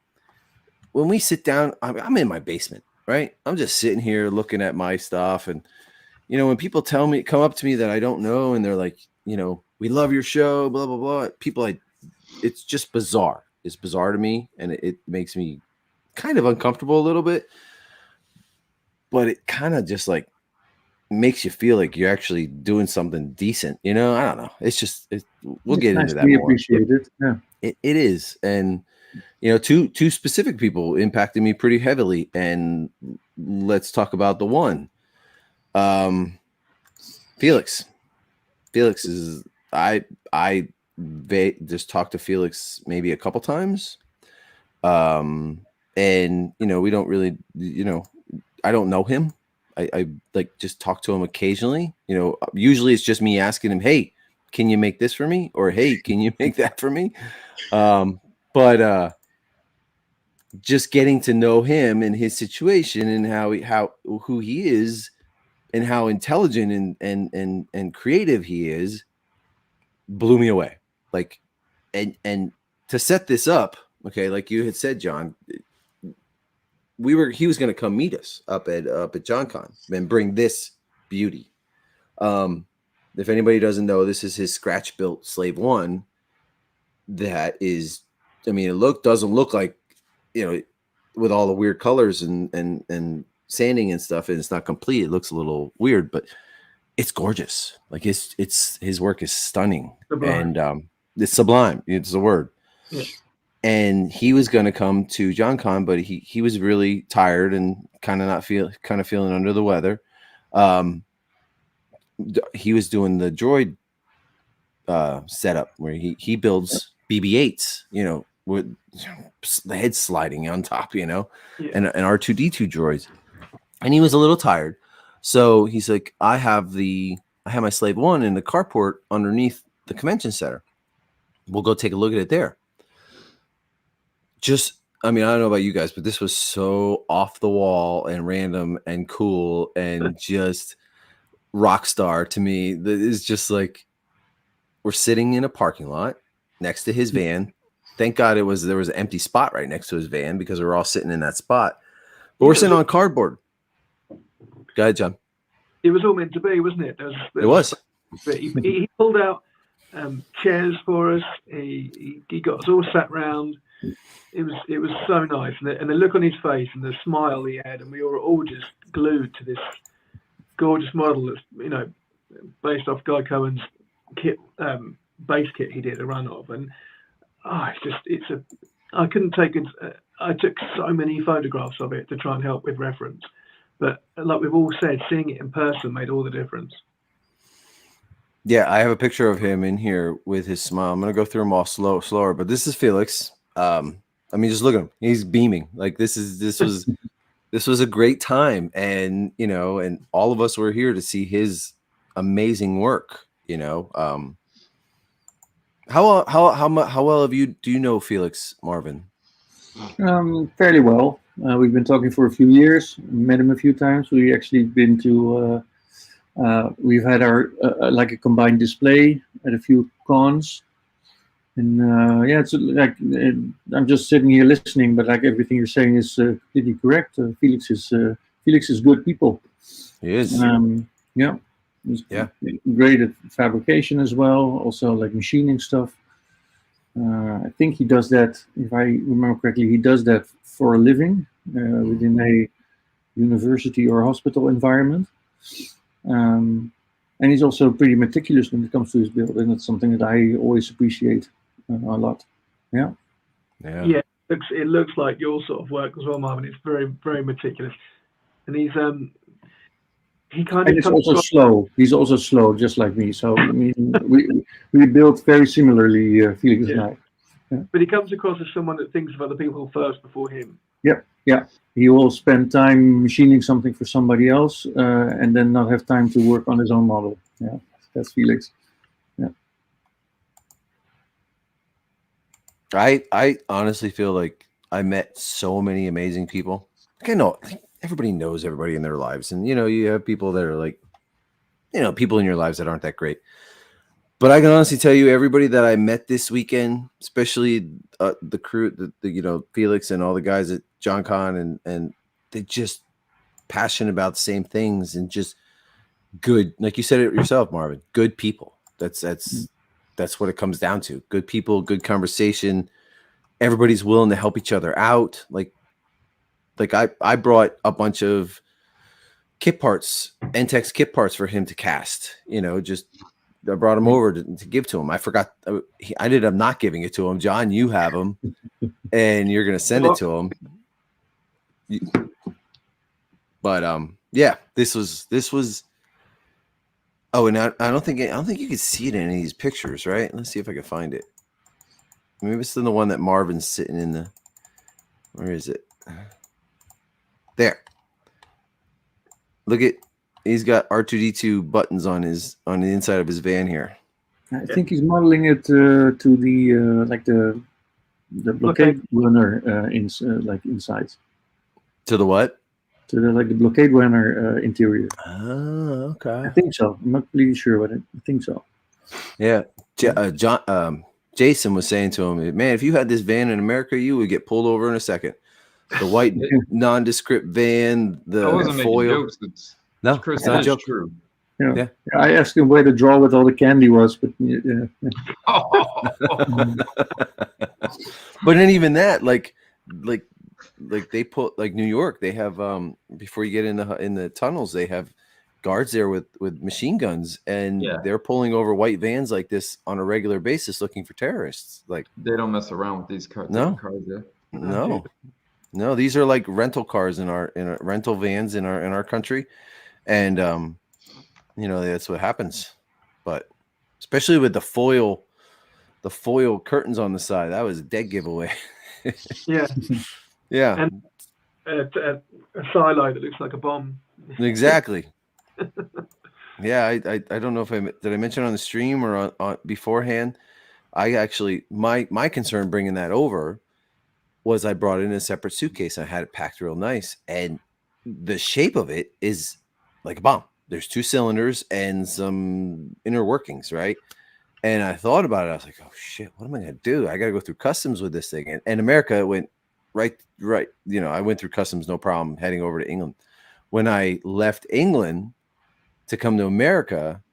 when we sit down, I'm in my basement, right? I'm just sitting here looking at my stuff. And, when people come up to me that I don't know, and they're like, we love your show, blah, blah, blah. It's just bizarre. It's bizarre to me, and it makes me kind of uncomfortable a little bit, but it kind of just like makes you feel like you're actually doing something decent. I don't know. It's just, we'll get into that more. Appreciate it. Yeah. It is. And, two specific people impacted me pretty heavily, and let's talk about the one. Felix is, I just talked to Felix maybe a couple times. And, we don't really, I don't know him. I like just talk to him occasionally. Usually it's just me asking him, "Hey, can you make this for me?" Or, "Hey, can you make that for me?" But just getting to know him and his situation and who he is and how intelligent and creative he is blew me away. Like, and to set this up, okay, like you had said, John, he was going to come meet us up at JohnCon and bring this beauty. if anybody doesn't know, this is his scratch built Slave One. That is, I mean, it doesn't look like, with all the weird colors and sanding and stuff, and it's not complete. It looks a little weird, but it's gorgeous. Like it's his work is stunning, Sublime. and it's sublime. It's the word. Yeah. And he was going to come to John Con, but he was really tired and kind of feeling under the weather. He was doing the droid setup where he builds BB-8s, with the head sliding on top, and R2D2 droids. And he was a little tired. So he's like, I have my Slave One in the carport underneath the convention center. We'll go take a look at it there. I don't know about you guys, but this was so off the wall and random and cool and just rock star to me. That is just like, we're sitting in a parking lot next to his van. Thank God there was an empty spot right next to his van because we were all sitting in that spot. But we're sitting on cardboard. Go ahead, John. It was all meant to be, wasn't it? It was. But he pulled out chairs for us. He got us all sat round. It was so nice, and the look on his face and the smile he had, and we were all just glued to this gorgeous model that's based off Guy Cohen's kit, base kit he did a run of, and I couldn't take it. I took so many photographs of it to try and help with reference, but like we've all said, seeing it in person made all the difference. Yeah, I have a picture of him in here with his smile. I'm gonna go through them all slower, but this is Felix. Just look at him. He's beaming. Like this was a great time, and and all of us were here to see his amazing work. How well do you know Felix Marvin? Fairly well. We've been talking for a few years. Met him a few times. We actually been to. We've had our like a combined display at a few cons. And it's like I'm just sitting here listening, but like everything you're saying is completely correct. Felix is good people. He is. He's great at fabrication as well. Also like machining stuff. I think he does that. If I remember correctly, he does that for a living within a university or hospital environment. And he's also pretty meticulous when it comes to his build, and it's something that I always appreciate a lot. Yeah. It looks like your sort of work as well, Marvin. It's very, very meticulous, and he's also slow. He's also slow, just like me. So I mean, we build very similarly, Felix and I. Yeah. But he comes across as someone that thinks of other people first before him. Yeah. He will spend time machining something for somebody else, and then not have time to work on his own model. Yeah, that's Felix. Yeah. I honestly feel like I met so many amazing people. I know everybody knows everybody in their lives, and you have people that are like, people in your lives that aren't that great. But I can honestly tell you, everybody that I met this weekend, especially the crew, the Felix and all the guys at John Con, and they just passionate about the same things and just good, like you said it yourself, Marvin. Good people. That's what it comes down to. Good people, good conversation. Everybody's willing to help each other out. Like I brought a bunch of kit parts, Entex kit parts for him to cast. I brought him over to give to him. I forgot. I ended up not giving it to him. John, you have him, and you're gonna send it to him. But this was. Oh, and I don't think you can see it in any of these pictures, right? Let's see if I can find it. Maybe it's in the one that Marvin's sitting in the. Where is it? There. Look at. He's got R2D2 buttons on the inside of his van here. I think he's modeling it to the blockade runner inside. To the what? To the blockade runner interior. Oh, okay. I think so. I'm not completely sure, but I think so. Yeah, Jason was saying to him, "Man, if you had this van in America, you would get pulled over in a second." The white nondescript van, the I wasn't foil. making jokes. No, Chris, not a that is joke. true. Yeah. I asked him where the drawer with all the candy was, but yeah. But then even that, like they put like New York, they have before you get in the tunnels, they have guards there with machine guns, and they're pulling over white vans like this on a regular basis looking for terrorists. Like they don't mess around with these cars. No. Cars, yeah. No, these are like rental cars in our rental vans in our country, and that's what happens. But especially with the foil curtains on the side, that was a dead giveaway. Yeah. Yeah. And a silo that looks like a bomb. Exactly. Yeah, I don't know if did I mention on the stream or on beforehand. I actually my concern bringing that over was I brought in a separate suitcase. I had it packed real nice, and the shape of it is like a bomb. There's 2 cylinders and some inner workings, right? And I thought about it. I was like, oh shit, what am I gonna do? I gotta go through customs with this thing. And America went right. I went through customs, no problem, heading over to England. When I left England to come to America,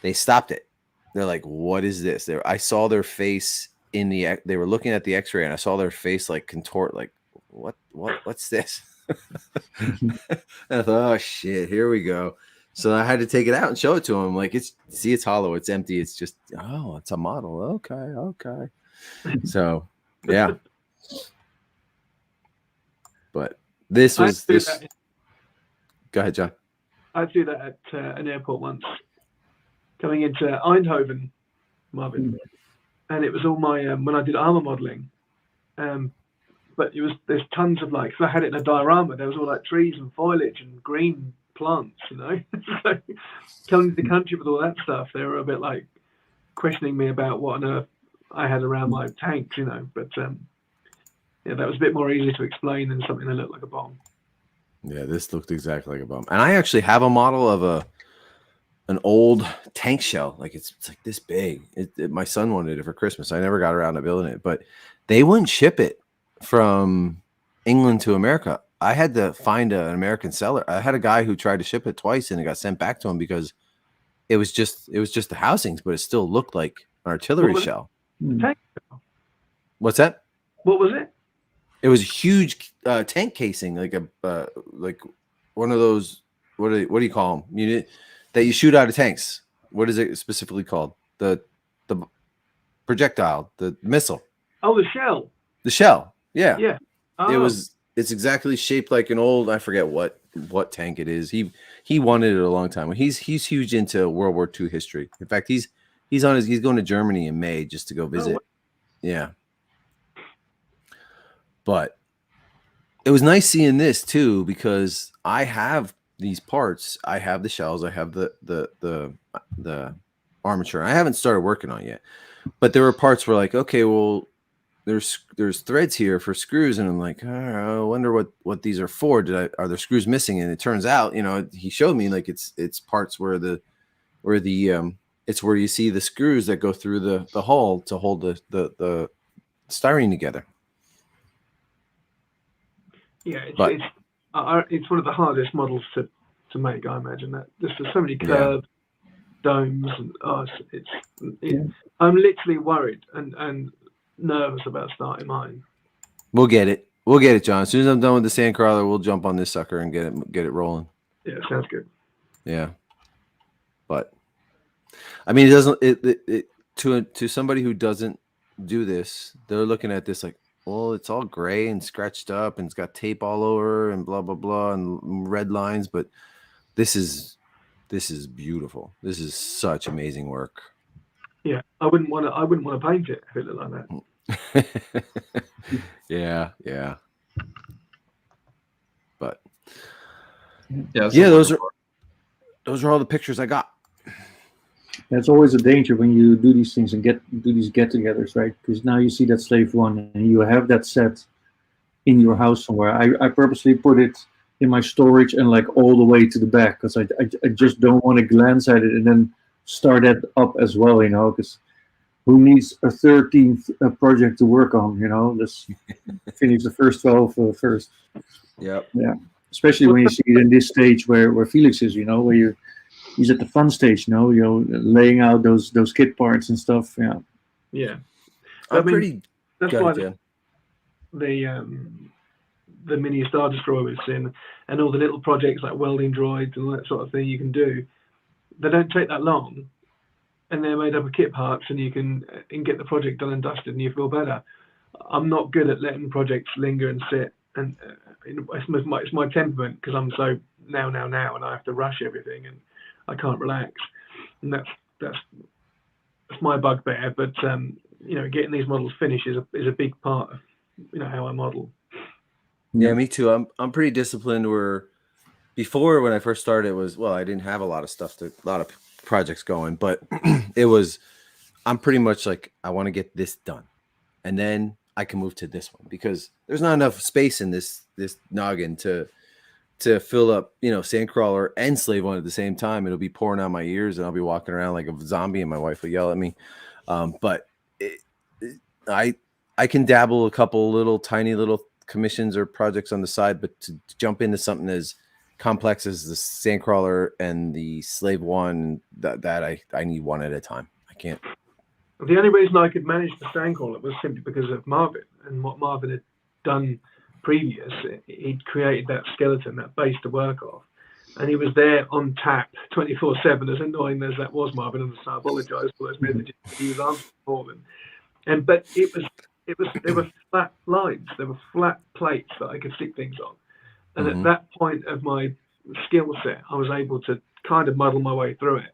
they stopped it. They're like, what is this? I saw their face they were looking at the x-ray, and I saw their face like contort, like, what's this? And I thought, oh shit, here we go. So I had to take it out and show it to him. Like, it's hollow, it's empty. It's just, it's a model. Okay. So, yeah. But this was this. Go ahead, John. I do that at an airport once, coming into Eindhoven, Marvin, and it was all my when I did armor modeling. But there's tons of so I had it in a diorama. There was all like trees and foliage and green plants, So coming to the country with all that stuff, they were a bit like questioning me about what on earth I had around my tanks, But that was a bit more easy to explain than something that looked like a bomb. Yeah, this looked exactly like a bomb. And I actually have a model of an old tank shell. Like it's like this big. My son wanted it for Christmas. I never got around to building it, but they wouldn't ship it from England to America. I had to find an American seller. I had a guy who tried to ship it twice, and it got sent back to him because it was just the housings, but it still looked like an artillery shell. Tank? What's that? What was it? It was a huge tank casing, like like one of those. What do you call them? Unit that you shoot out of tanks. What is it specifically called? The projectile, the missile. Oh, the shell. The shell. Yeah. Yeah. Oh. It's exactly shaped like an old. I forget what tank it is. He wanted it a long time. He's huge into World War II history. In fact, he's going to Germany in May just to go visit. Yeah. But it was nice seeing this too, because I have these parts. I have the shells. I have the armature. I haven't started working on it yet, but there were parts where like, okay, well, there's threads here for screws, and I'm like, I wonder what these are for. Are there screws missing? And it turns out, he showed me like it's parts where it's where you see the screws that go through the hull to hold the styrene together. Yeah, it's one of the hardest models to make. I imagine that there's so many curved domes, and I'm literally worried and nervous about starting mine. We'll get it, John. As soon as I'm done with the sandcrawler, we'll jump on this sucker and get it rolling. Yeah, sounds good. Yeah, but I mean, it doesn't. It to somebody who doesn't do this, they're looking at this like, well, it's all gray and scratched up and it's got tape all over and blah, blah, blah, and red lines. But this is beautiful. This is such amazing work. Yeah. I wouldn't want to paint it if it looked like that. Yeah. But those are all the pictures I got. That's always a danger when you do these things and do these get-togethers, right? Because now you see that slave one and you have that set in your house somewhere. I purposely put it in my storage and like all the way to the back because I just don't want to glance at it and then start that up as well, because who needs a 13th project to work on, Let's finish the first 12 first. Yep. Yeah. Especially when you see it in this stage where Felix is, where he's at the fun stage, laying out those kit parts and stuff. Yeah. Yeah. I'm pretty. That's Go why ahead, the mini Star Destroyer was in, and all the little projects like welding droids and all that sort of thing you can do. They don't take that long, and they're made up of kit parts, and you can get the project done and dusted, and you feel better. I'm not good at letting projects linger and sit, and it's my temperament because I'm so now, and I have to rush everything, and I can't relax, and that's my bugbear. But getting these models finished is a big part of how I model. Yeah, me too. I'm pretty disciplined. Where before, when I first started, it was, well, I didn't have a lot of projects going, but I'm pretty much like, I want to get this done, and then I can move to this one, because there's not enough space in this noggin to fill up, Sandcrawler and Slave One at the same time. It'll be pouring out my ears, and I'll be walking around like a zombie, and my wife will yell at me. But I can dabble a couple little tiny little commissions or projects on the side, but to jump into something as complex as the Sandcrawler and the Slave One, that I need one at a time. I can't. The only reason I could manage the Sandcrawler was simply because of Marvin and what Marvin had done previous. He'd created that skeleton, that base to work off, and he was there on tap 24/7. As annoying as that was, Marvin, and I apologise for those messages he was answering for them. But there were flat lines, there were flat plates that I could stick things on, and at that point of my skill set, I was able to kind of muddle my way through it.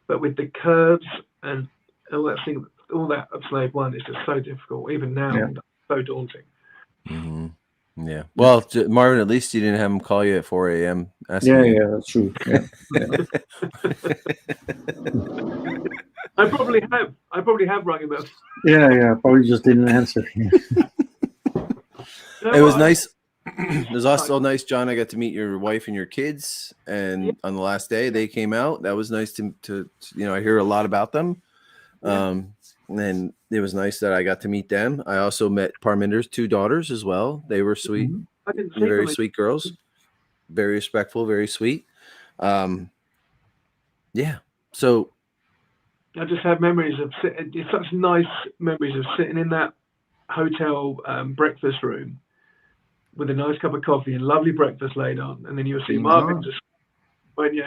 But with the curves and all that of Slave One is just so difficult. Even now, so daunting. Mm-hmm. Yeah. Well, Marvin, at least you didn't have him call you at 4 a.m. Yeah, that's true. Yeah. I probably have rung him up. Yeah. Probably just didn't answer. It was nice. It was also nice, John. I got to meet your wife and your kids, and on the last day they came out. That was nice to I hear a lot about them. And it was nice that I got to meet them. I also met Parminder's 2 daughters as well. They were sweet, very sweet girls, very respectful, very sweet. Yeah. So I just have memories of such nice memories of sitting in that hotel breakfast room with a nice cup of coffee and lovely breakfast laid on, and then you'll see Marvin just going,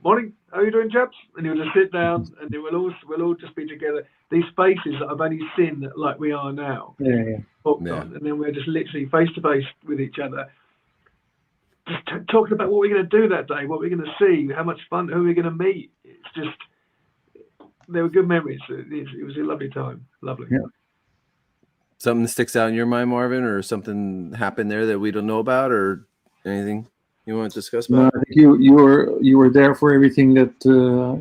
morning, how are you doing, chaps? And he'll just sit down, and then we'll all just be together. These faces that I've only seen like we are now, on, and then we're just literally face to face with each other, just talking about what we're going to do that day, what we're going to see, how much fun, who we're going to meet. It's just, they were good memories. It was a lovely time, lovely. Yeah. Something that sticks out in your mind, Marvin, or something happened there that we don't know about, or anything you want to discuss about? No, I think you were there for everything that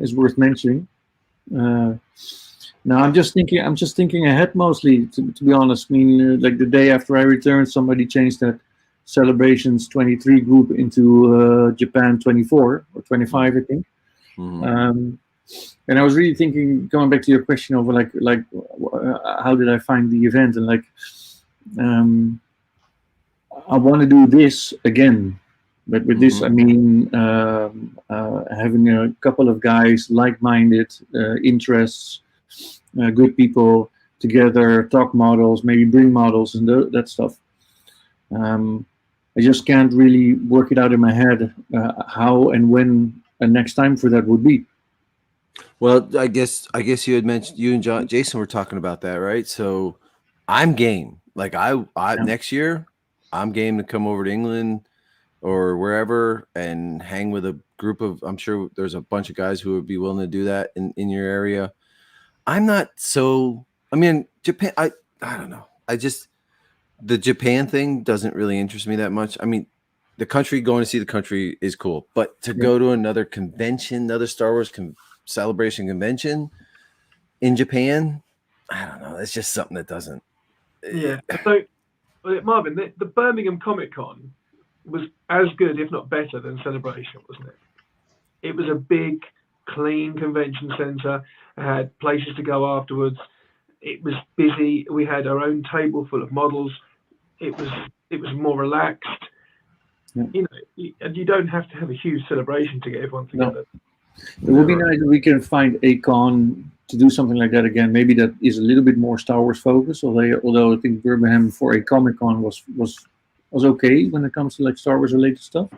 is worth mentioning. Now I'm just thinking ahead mostly, to be honest. I mean, like the day after I returned, somebody changed that Celebrations 23 group into Japan 24 or 25, I think. Mm-hmm. And I was really thinking, going back to your question over like how did I find the event, and like I want to do this again. But with this, I mean, having a couple of guys, like-minded interests, good people together, talk models, maybe bring models and that stuff. I just can't really work it out in my head how and when a next time for that would be. Well, I guess you had mentioned, you and Jason were talking about that, right? So I'm game. Like I next year, I'm game to come over to England or wherever and hang with a group of, I'm sure there's a bunch of guys who would be willing to do that in your area. I'm not so, I mean, Japan, I don't know. The Japan thing doesn't really interest me that much. I mean, going to see the country is cool, but to go to another convention, another Star Wars celebration convention in Japan, I don't know. It's just something that doesn't. Yeah. So, Marvin, the Birmingham Comic Con was as good, if not better, than Celebration, wasn't it? It was a big, clean convention center. It had places to go afterwards. It was busy. We had our own table full of models. It was more relaxed. Yeah. And you don't have to have a huge celebration to get everyone together. It would be nice if we can find a con to do something like that again. Maybe that is a little bit more Star Wars focused. Although I think Birmingham for a Comic Con was okay when it comes to like Star Wars related stuff.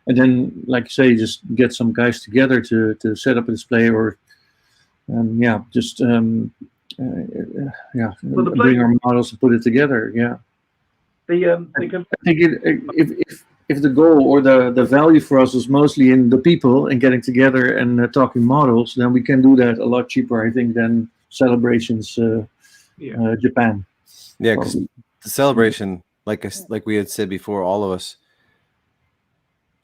And then, like you say, just get some guys together to set up a display, or bring our models and put it together. Yeah. I think if the goal or the value for us is mostly in the people and getting together and talking models, then we can do that a lot cheaper, I think, than Celebrations Japan. Yeah, because the Celebration, like we had said before, all of us,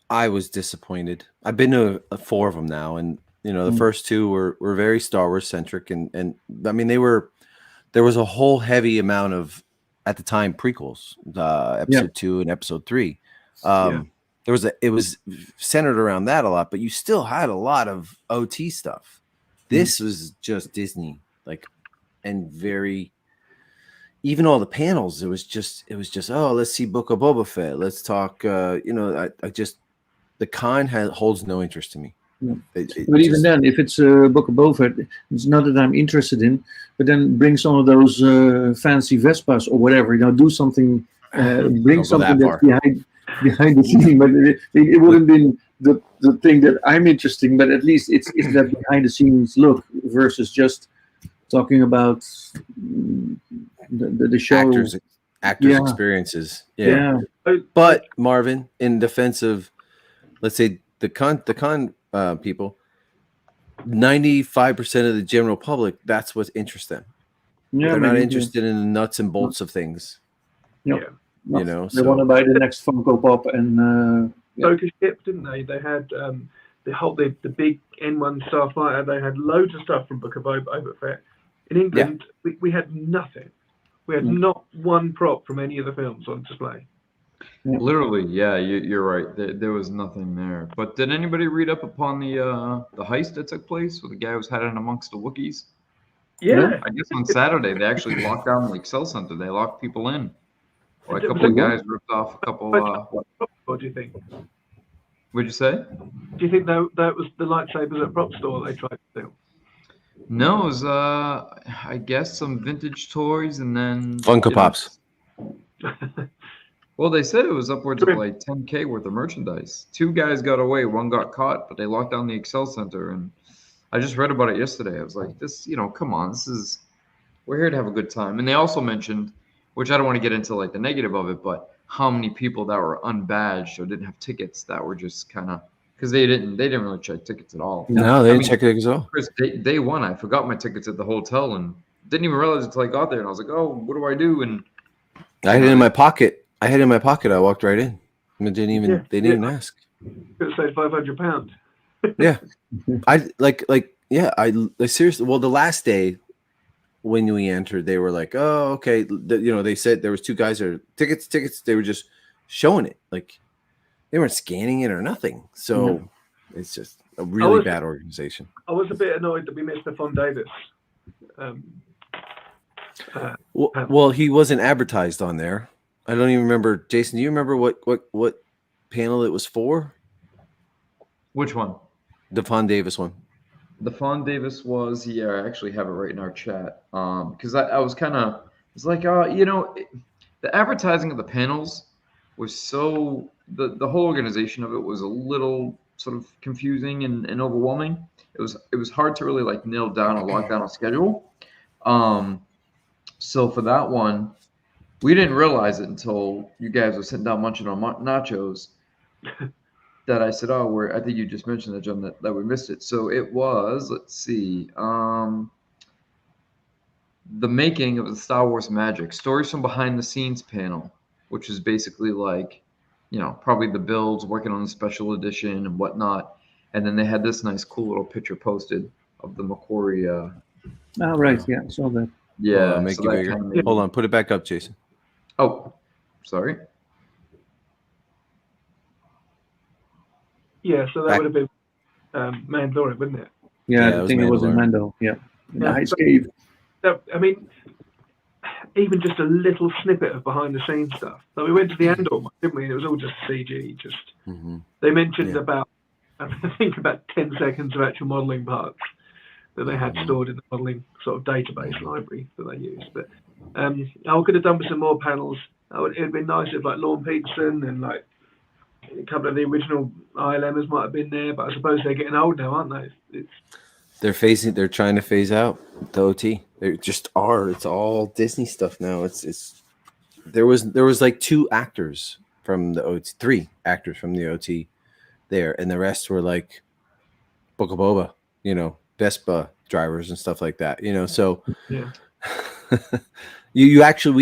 I was disappointed. I've been to 4 of them now, and the first 2 were very Star Wars centric, and I mean there was a whole heavy amount of, at the time, prequels, episode 2 and episode 3. It was centered around that a lot, but you still had a lot of OT stuff. This was just Disney, and very, even all the panels, it was just, oh, let's see Book of Boba Fett. Let's talk, I just, the con holds no interest to me. Yeah. But even then, if it's a Book of Boba Fett, it's not that I'm interested in, but then bring some of those fancy Vespas or whatever, do something, bring something that's behind the scene, but it wouldn't been the thing that I'm interested in, but at least it's that behind the scenes look versus just talking about the show. Actors experiences. Yeah. But Marvin, in defense of, let's say, the con people, 95% of the general public, that's what interests them. They're not interested in the nuts and bolts of things. They want to buy the next Funko Pop and focus ship, didn't they? They had the big N1 Starfighter. They had loads of stuff from Book of Boba Fett. In England, we had nothing. We had not one prop from any of the films on display. Literally, you're right. There was nothing there. But did anybody read up upon the heist that took place with the guy who was hiding amongst the Wookiees? Yeah. I guess on Saturday they actually locked down the Excel Center. They locked people in. Well, a couple of guys ripped off a couple. What do you think? What'd you say? Do you think that was the lightsabers at prop store they tried to steal? No, it was I guess some vintage toys and then Funko Pops. Well, they said it was upwards of like $10K worth of merchandise. 2 guys got away, 1 got caught, but they locked down the Excel Center. And I just read about it yesterday. I was like, this, come on, we're here to have a good time. And they also mentioned, which I don't want to get into like the negative of it, but how many people that were unbadged or didn't have tickets that were just kind of, because they didn't really check tickets at all. No, they didn't check tickets at all. Chris, day 1, I forgot my tickets at the hotel and didn't even realize until I got there. And I was like, oh, what do I do? And I had it in my pocket. I walked right in. They didn't even ask. Could have saved £500. Yeah. I seriously, well, the last day when we entered, they were like, oh, okay. They said there was 2 guys or tickets. They were just showing it. Like, they weren't scanning it or nothing. So it's just a really bad organization. I was a bit annoyed that we missed the Fon Davis. Well, he wasn't advertised on there. I don't even remember. Jason, do you remember what panel it was for? Which one? The Fon Davis one. The Fon Davis was, I actually have it right in our chat. Because I was kind of, it's like, the advertising of the panels was so, the whole organization of it was a little sort of confusing and overwhelming. It was hard to really like nail down or lock down a schedule. So for that one, we didn't realize it until you guys were sitting down munching on nachos that I said, I think you just mentioned that, John, that we missed it. So it was, let's see, the making of the Star Wars Magic, stories from behind the scenes panel, which is basically like, probably the builds, working on the special edition and whatnot. And then they had this nice, cool little picture posted of the Macquarie. Right. Yeah, I saw that. Yeah. Make it bigger. Hold on. Put it back up, Jason. Oh, sorry. Yeah, so that would have been Mandalorian, wouldn't it? Yeah, I think it was in Mando. Yeah. Nice cave. I mean, even just a little snippet of behind the scenes stuff. Like we went to the Andor one, didn't we? And it was all just CG. They mentioned about I think about 10 seconds of actual modelling parts that they had stored in the modelling sort of database library that they used. But I could have done with some more panels. It'd been nice if like Lorne Peterson and like a couple of the original ILMers might have been there, but I suppose they're getting old now, aren't they? They're trying to phase out the OT. They just are. It's all Disney stuff now. There was like 2 actors from the OT, 3 actors from the OT there, and the rest were like Boca Boba, Vespa drivers and stuff like that, so Yeah. we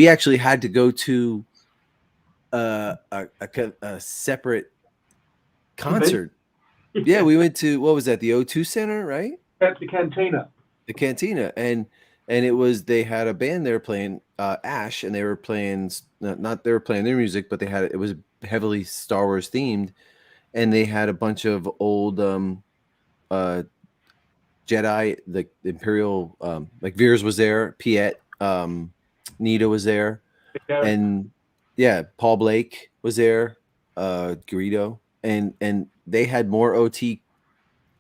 actually had to go to a separate concert. Yeah, we went to, what was that, the O2 Center, right? At the Cantina. The Cantina, and they had a band there playing Ash, and they were playing they were playing their music, but it was heavily Star Wars themed, and they had a bunch of old Jedi, like Imperial, like Veers was there, Piet, Nita was there, and Paul Blake was there, Garrido, and they had more OT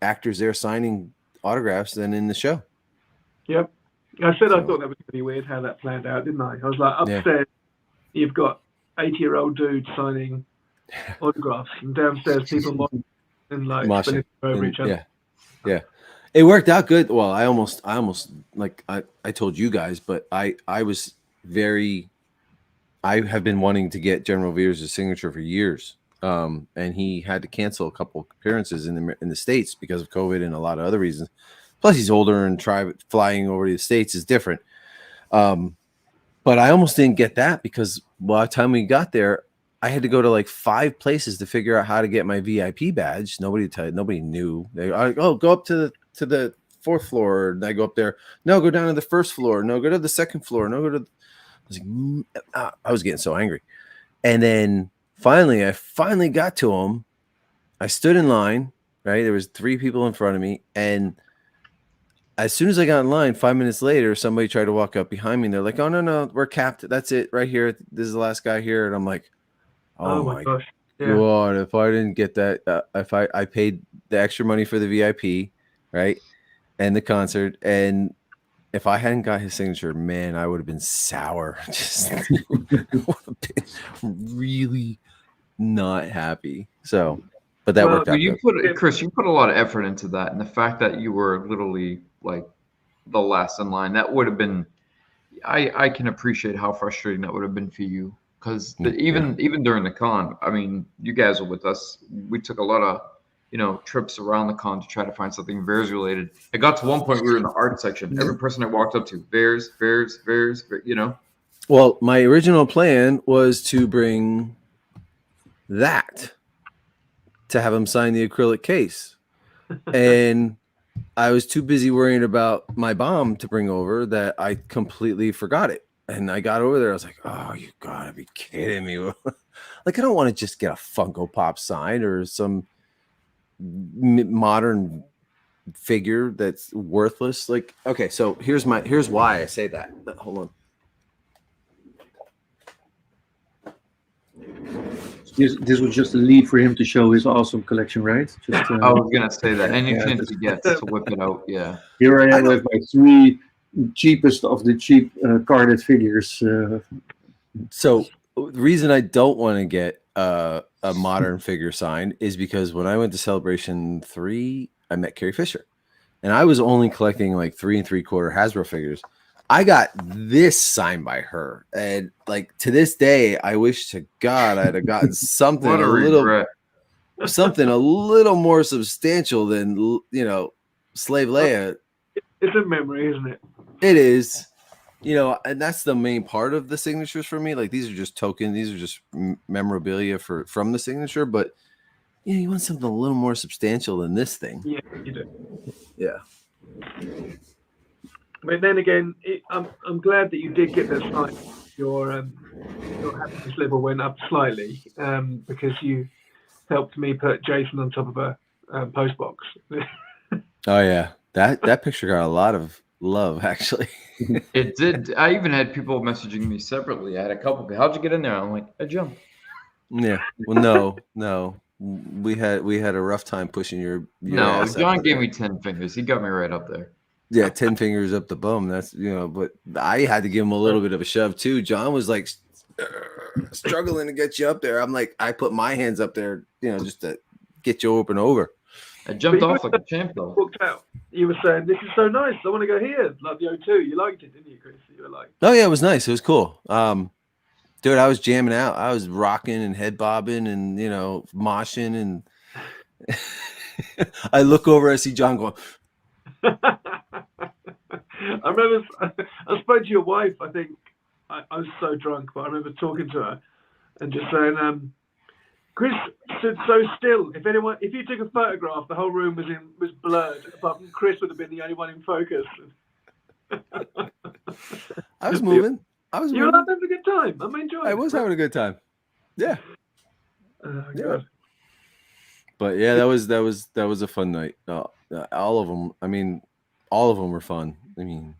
actors there signing autographs than in the show. Yep. I said I thought that was pretty weird how that planned out, didn't I? I was like, upstairs, you've got 80-year-old dudes signing autographs, and downstairs people moshing and like spinning over each other. Yeah. It worked out good. Well, I almost like I told you guys, but I have been wanting to get General Veers' signature for years. And he had to cancel a couple appearances in the States because of COVID and a lot of other reasons. Plus, he's older, and flying over to the States is different. But I almost didn't get that because by the time we got there, I had to go to like 5 places to figure out how to get my VIP badge. Nobody knew. They go up to the 4th floor. And I go up there. No, go down to the 1st floor. No, go to the 2nd floor. No, go to. I was getting so angry, and then I finally got to him. I stood in line. Right, there was 3 people in front of me, and as soon as I got in line, 5 minutes later, somebody tried to walk up behind me. And they're like, "Oh no, we're capped. That's it, right here. This is the last guy here." And I'm like, "Oh my gosh, God! If I didn't get that, if I paid the extra money for the VIP, right, and the concert, and if I hadn't got his signature, man, I would have been sour. Just would have been really not happy." So, but that worked out. Chris, you put a lot of effort into that, and the fact that you were literally like the last in line, that would have been. I can appreciate how frustrating that would have been for you, because even during the con, I mean, you guys were with us. We took a lot of trips around the con to try to find something Veers related. It got to one point we were in the art section. Every person I walked up to, Veers. Well, my original plan was to bring that to have him sign the acrylic case. And I was too busy worrying about my bomb to bring over that I completely forgot it. And I got over there. I was like, "Oh, you gotta be kidding me." Like, I don't want to just get a Funko Pop sign or some modern figure that's worthless. Like, okay, so here's why I say that. Hold on. This was just a lead for him to show his awesome collection, right? Just, I was gonna say that. Any chance he gets to whip it out, yeah. Here I am with my 3 cheapest of the cheap carded figures. So the reason I don't want to get a modern figure signed is because when I went to Celebration 3, I met Carrie Fisher, and I was only collecting like 3 3/4 Hasbro figures. I got this signed by her, and like to this day, I wish to God I'd have gotten something a little more substantial than Slave Leia. It's a memory, isn't it? It is, and that's the main part of the signatures for me. Like, these are just tokens; these are just memorabilia from the signature. But you want something a little more substantial than this thing. Yeah, you do. Yeah. But then again, I'm glad that you did get that sign. Your happiness level went up slightly because you helped me put Jason on top of a post box. Oh yeah, that picture got a lot of love, actually. It did. I even had people messaging me separately. I had a couple. How'd you get in there? I'm like, I jumped. Yeah. Well, no. we had a rough time pushing your No, ass up John gave there. me 10 fingers. He got me right up there. Yeah, 10 fingers up the bum. That's, but I had to give him a little bit of a shove too. John was like struggling to get you up there. I'm like, I put my hands up there, just to get you up and over. I jumped But you off like a champ, though. Walked out. You were saying, "This is so nice. I want to go here." Like the O2. You liked it, didn't you, Chris? You were like, Oh yeah, it was nice. It was cool. Dude, I was jamming out. I was rocking and head bobbing and moshing, and I look over, I see John going. I remember I spoke to your wife. I think I was so drunk, but I remember talking to her and just saying, "Chris stood so still. If you took a photograph, the whole room was blurred. Apart from Chris would have been the only one in focus." I was moving. You were having a good time. I'm enjoying. I was having a good time. Yeah. God. Yeah. But yeah, that was a fun night. All of them. I mean, all of them were fun. I mean,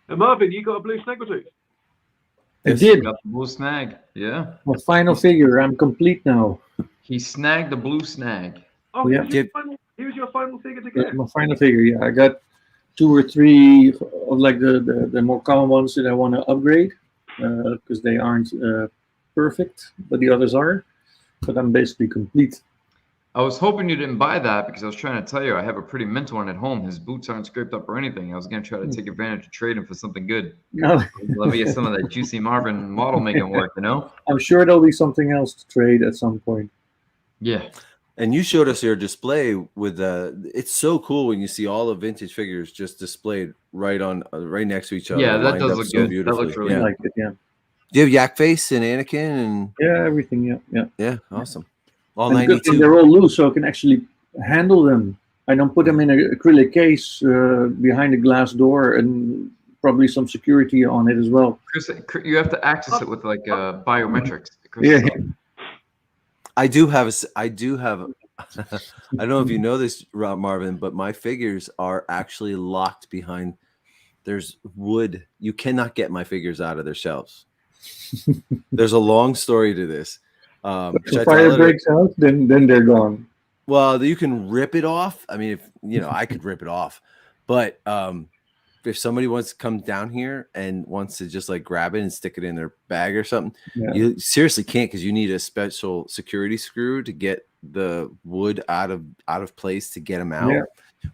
And Marvin, you got a blue snaggletooth. I did. Got the blue snag. Yeah. My final figure. I'm complete now. He snagged the blue snag. Oh, Yeah. he was your final figure to get. My final figure. Yeah, I got 2 or 3 of like the more common ones that I want to upgrade because they aren't perfect, but the others are. But I'm basically complete. I was hoping you didn't buy that because I was trying to tell you I have a pretty mint one at home. His boots aren't scraped up or anything. I was going to try to take advantage of trade him for something good. No, Let me get some of that juicy Marvin model making work, I'm sure there'll be something else to trade at some point. Yeah. and you showed us your display with it's so cool when you see all the vintage figures just displayed right next to each other. Yeah, that lined does up look so good. That looks really I yeah. like it. Yeah. Do you have Yak Face and Anakin and Everything. Yeah. awesome. All And the good thing, 92. they're all loose, so I can actually handle them. I don't put them in an acrylic case behind a glass door, and probably some security on it as well. Chris, you have to access it with like biometrics. Yeah. I do have I don't know if you know this, Marvin, but my figures are actually locked behind. There's wood. You cannot get my figures out of their shelves. There's a long story to this. If the fire breaks out, then they're gone. Well, you can rip it off. I mean, if I could rip it off, but if somebody wants to come down here and wants to just like grab it and stick it in their bag or something, you seriously can't, because you need a special security screw to get the wood out of place to get them out,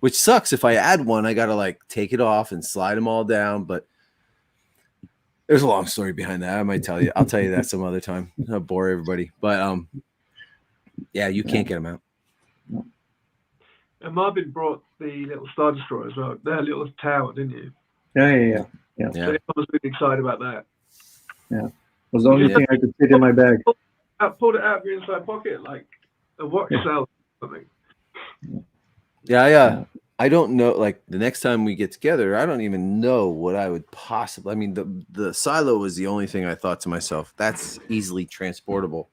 which sucks. If I add one, I got to like take it off and slide them all down. But there's a long story behind that. I'll tell you that some other time. I'll bore everybody. But yeah, you can't get them out. And Marvin brought the little Star Destroyer as well. Their little tower, didn't you? Yeah. So I was really excited about that. Yeah. It was the only thing I could fit in my bag. Pulled it out of your inside pocket like a watch cell or something. Yeah. I don't know. Like the next time we get together, I don't even know what I would possibly. I mean, the silo was the only thing I thought to myself, that's easily transportable.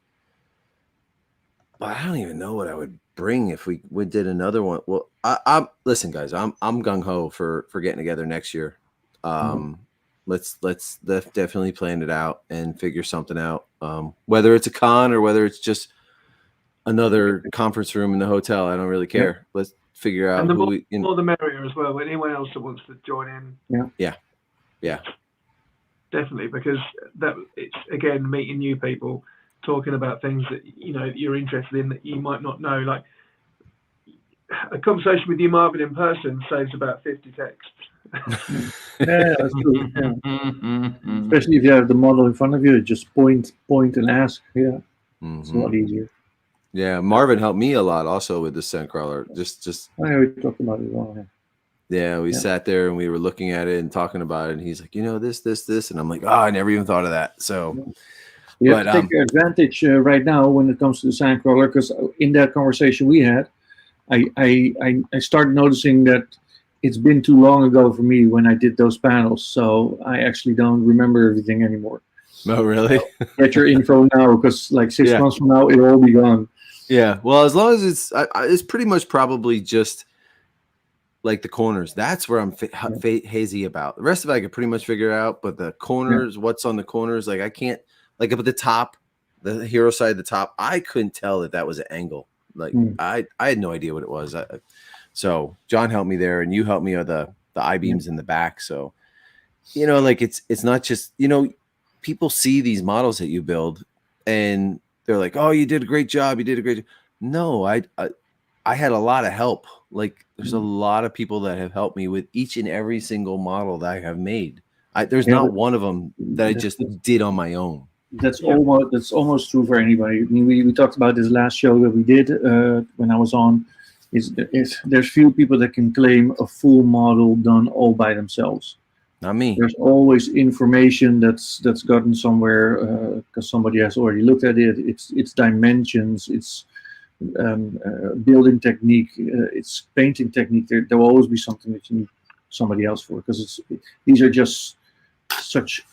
But I don't even know what I would bring if we did another one. Well, I'm listen, guys. I'm gung ho for getting together next year. Let's definitely plan it out and figure something out. Whether it's a con or whether it's just another conference room in the hotel, I don't really care. Let's figure out and the who more the merrier as well. Anyone else that wants to join in. Yeah. Definitely, because it's again meeting new people, talking about things that you're interested in that you might not know. Like a conversation with you, Marvin, in person saves about 50 texts. Yeah, that's true. Yeah. Especially if you have the model in front of you, just point and ask. Yeah, it's a lot easier. Yeah, Marvin helped me a lot also with the Sandcrawler. Just I know we talked about it as well. Yeah, we sat there and we were looking at it and talking about it. And he's like, this, and I'm like, I never even thought of that. So, you have to take advantage right now when it comes to the Sandcrawler, because in that conversation we had, I started noticing that it's been too long ago for me when I did those panels, so I actually don't remember everything anymore. Oh, really? So get your info now, because like 6 months from now, it'll all be gone. Yeah, well, as long as it's pretty much probably just like the corners. That's where I'm hazy about. The rest of it I could pretty much figure out, but the corners, what's on the corners, like I can't, like up at the top, the hero side, the top, I couldn't tell that was an angle. Like I had no idea what it was. So John helped me there, and you helped me with the I-beams in the back. So, like it's not just, people see these models that you build and they're like, oh, you did a great job. You did a great job. No, I had a lot of help. Like there's a lot of people that have helped me with each and every single model that I have made. There's not one of them that I just did on my own. That's almost true for anybody. I mean, we talked about this last show that we did when I was on. There's few people that can claim a full model done all by themselves. Not me. There's always information that's gotten somewhere because somebody has already looked at it. It's dimensions. It's building technique. It's painting technique. There will always be something that you need somebody else for, because these are just such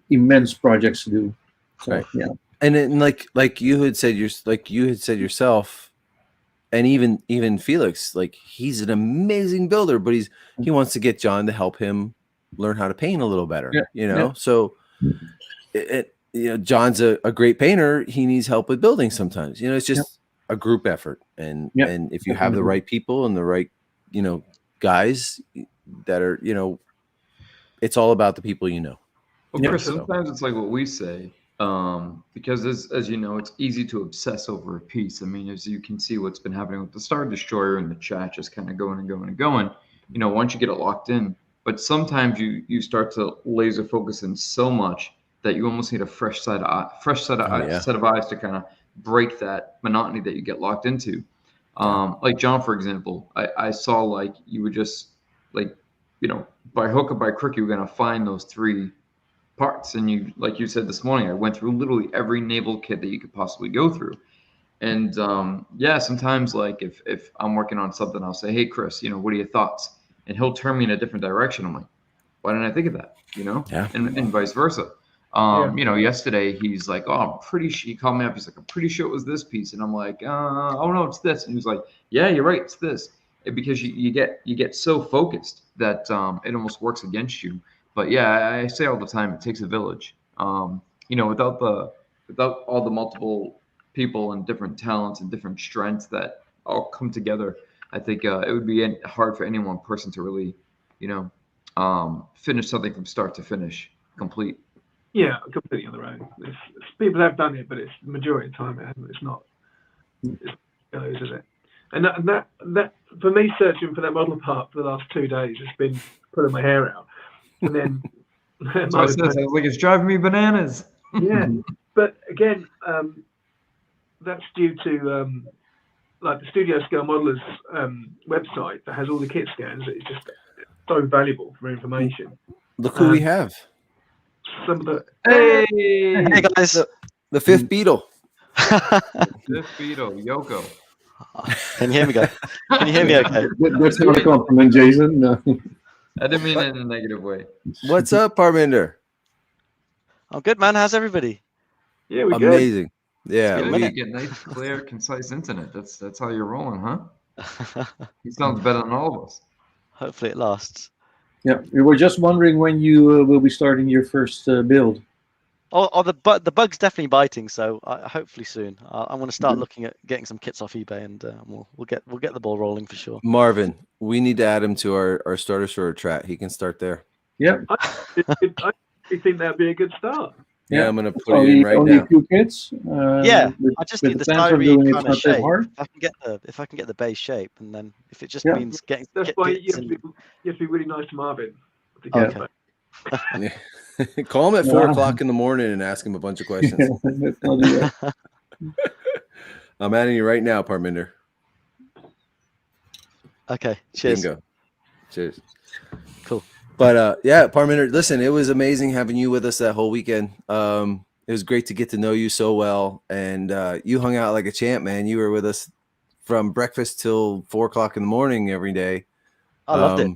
immense projects to do. So, right. Yeah. And then like you had said yourself, and even Felix, like he's an amazing builder, but he wants to get John to help him learn how to paint a little better. So John's a great painter. He needs help with building sometimes. It's just a group effort, and if you have the right people and the right guys that are it's all about the people. Well, Chris, sometimes it's like what we say, because as you know, it's easy to obsess over a piece. I mean, as you can see, what's been happening with the Star Destroyer and the chat just kind of going and going and going. Once you get it locked in, but sometimes you start to laser focus in so much that you almost need a fresh set of eyes to kind of break that monotony that you get locked into. Like John, for example, I saw like you would just by hook or by crook, you were going to find those three parts. And you, like you said this morning, I went through literally every naval kit that you could possibly go through. And sometimes like if I'm working on something, I'll say, hey, Chris, what are your thoughts? And he'll turn me in a different direction. I'm like, why didn't I think of that? And vice versa. Yesterday he's like, oh, he called me up. He's like, I'm pretty sure it was this piece. And I'm like, oh no, it's this. And he was like, yeah, you're right. It's this. Because you get so focused that it almost works against you. But yeah, I say all the time, it takes a village. Without all the multiple people and different talents and different strengths that all come together, I think it would be hard for any one person to really, finish something from start to finish complete. Yeah, completely on their own. People have done it, but it's the majority of the time it's not. It goes, is it? And that for me, searching for that model part for the last 2 days has been pulling my hair out. And then so I said, like, it's driving me bananas. Yeah, but again, that's due to like the Studio Scale Modelers website that has all the kit scans. It's just so valuable for information. Look who we have. Some of the Hey guys, the fifth Beatle. Fifth Beatle, Yoko. Can you hear me, guys? Can you hear me okay? That's not a compliment, Jason. No. I didn't mean it in a negative way. What's up, Parminder? I'm good, man. How's everybody? Yeah, we're amazing. Good. Yeah, you get nice, clear, concise internet. That's how you're rolling, huh? He sounds better than all of us. Hopefully it lasts. Yeah, we were just wondering when you will be starting your first build. The bug's definitely biting, so hopefully soon. I'm going to start looking at getting some kits off eBay, and we'll get the ball rolling for sure. Marvin, we need to add him to our starter store chat. He can start there. Yeah, I think that'd be a good start. Yeah, I'm going to put it in right now. A few kits. I just need the styrene kind of shape. Hard. If I can get the base shape, and then if it just means getting. That's why you have to be really nice to Marvin. Okay. Call him at 4 o'clock in the morning and ask him a bunch of questions. I'm adding you right now, Parminder. Okay. Cheers. Bingo. Cheers. Cool. But Parminder, listen, it was amazing having you with us that whole weekend. It was great to get to know you so well, and you hung out like a champ, man. You were with us from breakfast till 4 o'clock in the morning every day. I loved it.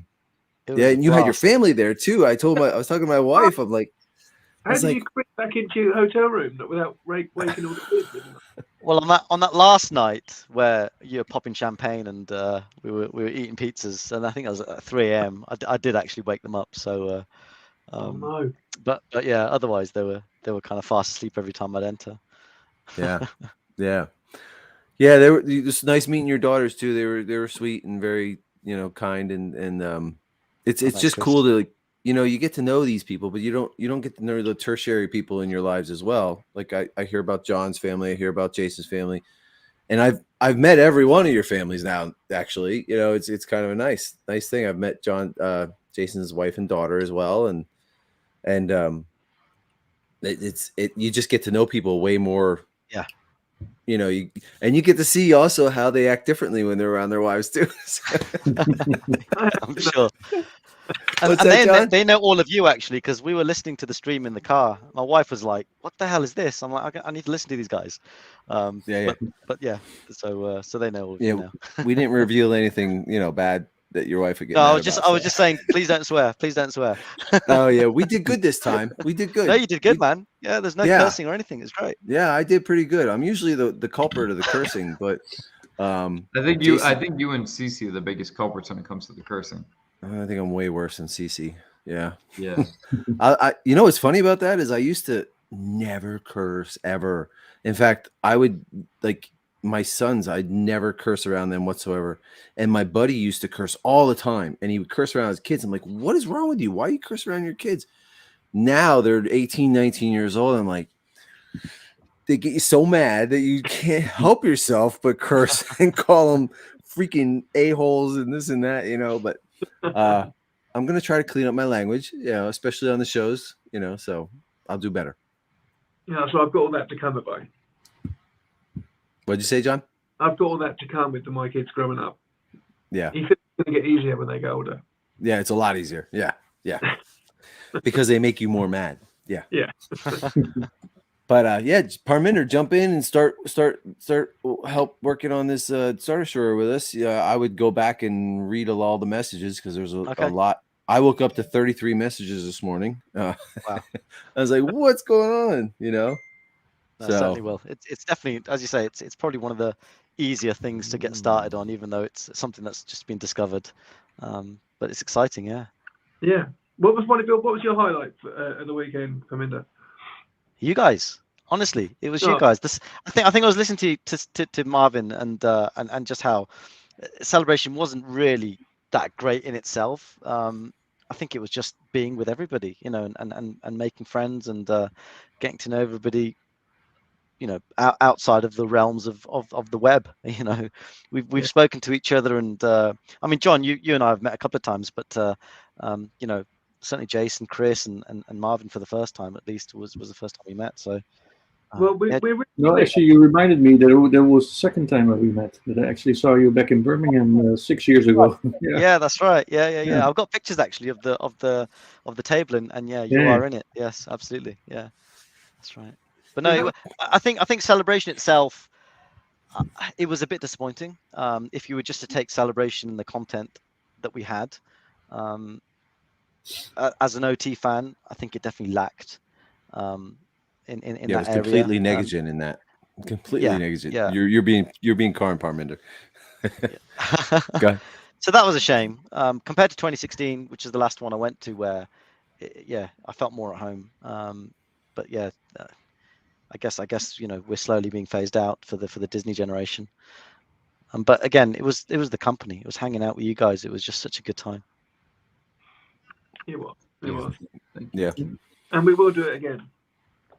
Yeah, and you had your family there too. I was talking to my wife. I'm like, how did you quit back into your hotel room without waking all the kids? Well, on that last night where you were popping champagne and we were eating pizzas, and I think it was at 3 a.m. I did actually wake them up. So, oh no. But yeah, otherwise they were kind of fast asleep every time I'd enter. Yeah, yeah, yeah. They were. It's nice meeting your daughters too. They were sweet and very kind and it's Thanks, just Chris. cool to you get to know these people, but you don't get to know the tertiary people in your lives as well. Like I hear about John's family, I hear about Jason's family, and I've met every one of your families now. Actually, it's kind of a nice thing. I've met Jason's wife and daughter as well, and you just get to know people way more. Yeah. You get to see also how they act differently when they're around their wives too. I'm sure. And, What's and that, John? they know all of you actually, because we were listening to the stream in the car. My wife was like, "What the hell is this?" I'm like, "I need to listen to these guys." Yeah. But yeah, so they know all of you now. We didn't reveal anything, bad that your wife would get No, mad I was about, just saying, please don't swear. Please don't swear. Oh yeah, we did good this time. We did good. No, you did good, man. Yeah, there's no cursing or anything. It's great. Yeah, I did pretty good. I'm usually the culprit of the cursing, but I think you Jason- and Cece are the biggest culprits when it comes to the cursing. I think I'm way worse than Cece. Yeah. Yeah. I what's funny about that is I used to never curse ever. In fact, I would my sons, I'd never curse around them whatsoever. And my buddy used to curse all the time, and he would curse around his kids. I'm like, what is wrong with you? Why you curse around your kids? Now they're 18, 19 years old. I'm like, they get you so mad that you can't help yourself but curse and call them freaking a-holes and this and that, but I'm going to try to clean up my language, especially on the shows, so I'll do better. Yeah, so I've got all that to come by. What'd you say, John? I've got all that to come with my kids growing up. Yeah. You think it's going to get easier when they get older. Yeah, it's a lot easier. Yeah. Because they make you more mad. Yeah. Yeah. But Parminder, jump in and start help working on this starter story with us. Yeah, I would go back and read all the messages because there's a lot. I woke up to 33 messages this morning. Wow. I was like, what's going on? No, certainly will. It's definitely, as you say, it's probably one of the easier things to get started on, even though it's something that's just been discovered. But it's exciting, yeah. Yeah. What was your highlight of the weekend, Parminder? You guys, honestly, it was you guys. I think I was listening to Marvin and just how celebration wasn't really that great in itself. I think it was just being with everybody, and making friends and getting to know everybody, outside of the realms of the web. We've spoken to each other, and I mean, John, you and I have met a couple of times, but certainly Jason, Chris, and Marvin for the first time at least was the first time we met. So well, no, actually, you reminded me that there was the second time that we met. That I actually saw you back in Birmingham 6 years ago. Yeah, that's right. Yeah. I've got pictures actually of the table, and you are in it. Yes, absolutely. Yeah, that's right. But no, I think celebration itself, it was a bit disappointing. If you were just to take celebration and the content that we had, as an OT fan, I think it definitely lacked. In that area. Completely negligent in that. Completely negligent. Yeah. You're being Karan Parminder. Go ahead. So that was a shame. Compared to 2016, which is the last one I went to, where I felt more at home. But I guess we're slowly being phased out for the Disney generation. But again, it was the company. It was hanging out with you guys. It was just such a good time. It was. Yeah. And we will do it again.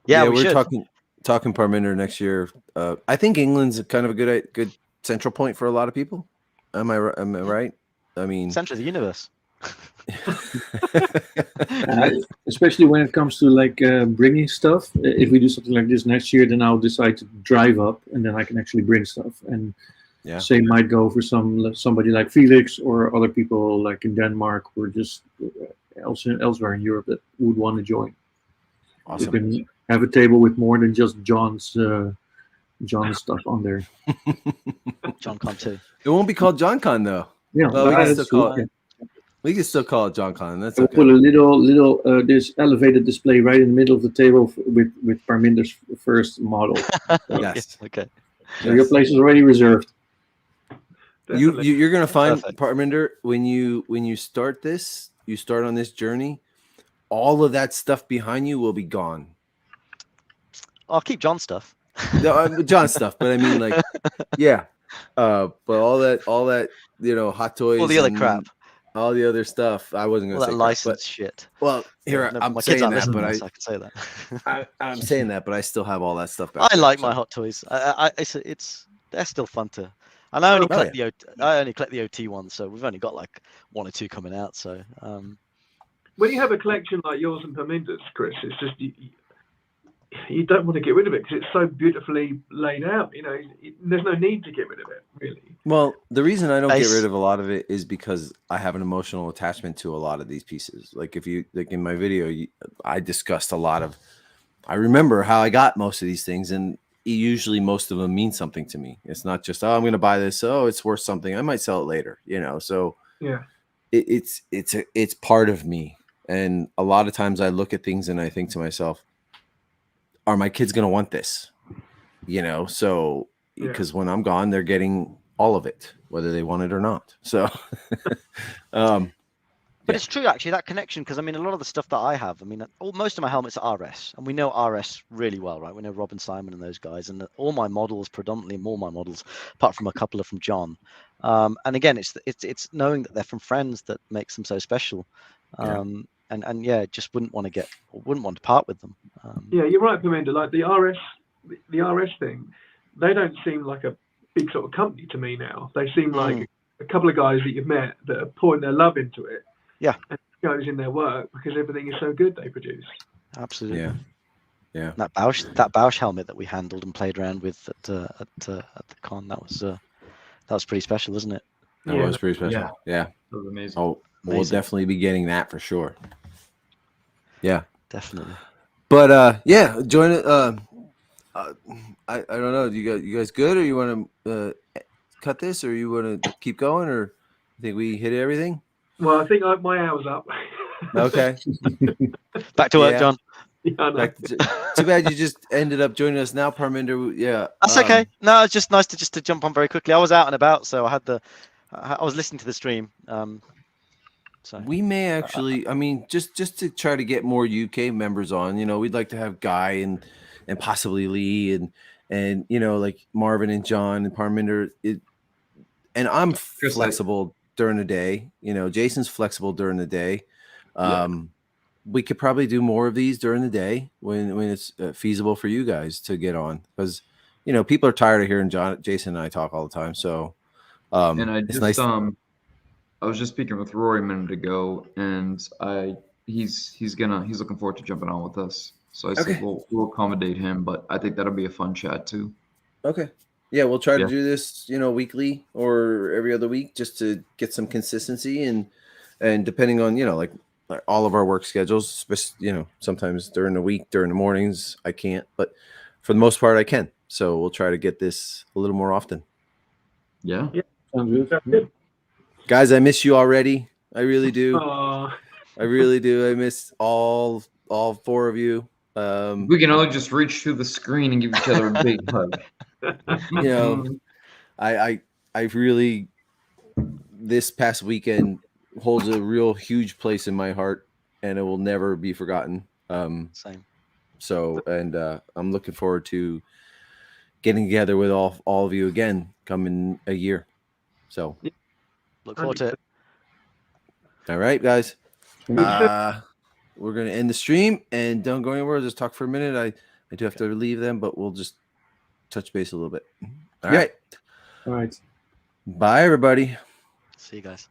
Yeah, we're should. talking Parminder next year. I think England's kind of a good central point for a lot of people. Am I right? I mean, center of the universe. Especially when it comes to bringing stuff. If we do something like this next year, then I'll decide to drive up, and then I can actually bring stuff. And same might go for somebody like Felix or other people like in Denmark or just elsewhere in Europe that would want to join. Awesome. We can have a table with more than just John's stuff on there. John Con too. It won't be called John Con though. Yeah, we can still call it John Con. That's okay. We'll put a little this elevated display right in the middle of the table with Parminder's first model. Yes. Okay. So your place is already reserved. You're gonna find Parminder when you start this. You start on this journey. All of that stuff behind you will be gone. I'll keep John's stuff. No, John stuff, but I mean, like, yeah. But all that, hot toys, All the other and crap. all the other stuff. I wasn't All going to that say crap, licensed shit. well, here No, I'm my kids saying aren't that, listening but to this, I can say that. I'm saying that, but I still have all that stuff back I there, like my so. hot toys. It's they're still fun to. And I only Oh, collect I only collect the OT ones, so we've only got like 1 or 2 coming out. So When you have a collection like yours and Perminda's, Chris, it's just you don't want to get rid of it because it's so beautifully laid out. There's no need to get rid of it, really. Well, the reason I don't get Base- rid of a lot of it is because I have an emotional attachment to a lot of these pieces. Like if you like in my video, I discussed a lot of. I remember how I got most of these things, and usually most of them mean something to me. It's not just I'm going to buy this. Oh, it's worth something. I might sell it later. So Yeah. it's part of me, and a lot of times I look at things and I think to myself, are my kids going to want this? So because when I'm gone, they're getting all of it, whether they want it or not. So, But it's true, actually, that connection, because I mean, a lot of the stuff that I have, I mean, most of my helmets are RS, and we know RS really well, right? We know Rob and Simon and those guys, and all my models, predominantly all my models, apart from a couple are from John. And again, it's knowing that they're from friends that makes them so special. And just wouldn't want to part with them. Yeah, you're right, Perminda. Like the RS thing, they don't seem like a big sort of company to me now. They seem like a couple of guys that you've met that are pouring their love into it. Yeah. And it goes in their work because everything is so good they produce. Absolutely. Yeah. That Bausch helmet that we handled and played around with at the con, that was pretty special, wasn't it? That was pretty special. Yeah. That was amazing. Oh, we'll definitely be getting that for sure. Yeah. Definitely. But join it. I don't know. You guys good, or you want to cut this, or you want to keep going, or you think we hit everything? Well, I think my hour's up. Okay. Back to work, John. Yeah, I know. Too bad you just ended up joining us now, Parminder. Yeah. That's okay. No, it's just nice to jump on very quickly. I was out and about, so I was listening to the stream. So we may actually, I mean, just to try to get more UK members on, we'd like to have Guy and possibly Lee and like Marvin and John and Parminder. And I'm flexible during the day. Jason's flexible during the day. We could probably do more of these during the day when it's feasible for you guys to get on, because people are tired of hearing Jason and I talk all the time. So and it's nice. I was just speaking with Rory a minute ago, and he's looking forward to jumping on with us. So I said we'll accommodate him, but I think that'll be a fun chat too. Okay. Yeah, we'll try to do this, weekly or every other week, just to get some consistency and depending on, like all of our work schedules, sometimes during the week, during the mornings, I can't, but for the most part I can. So we'll try to get this a little more often. Yeah. Sounds good. Guys, I miss you already. I really do. Aww. I really do. I miss all 4 of you. We can all just reach through the screen and give each other a big hug. I really, this past weekend holds a real huge place in my heart, and it will never be forgotten. Same. So, and I'm looking forward to getting together with all of you again coming a year. So look forward to it. All right, guys. We're going to end the stream, and don't go anywhere. Just talk for a minute. I do have to leave them, but we'll just touch base a little bit. All right. All right. Bye, everybody. See you guys.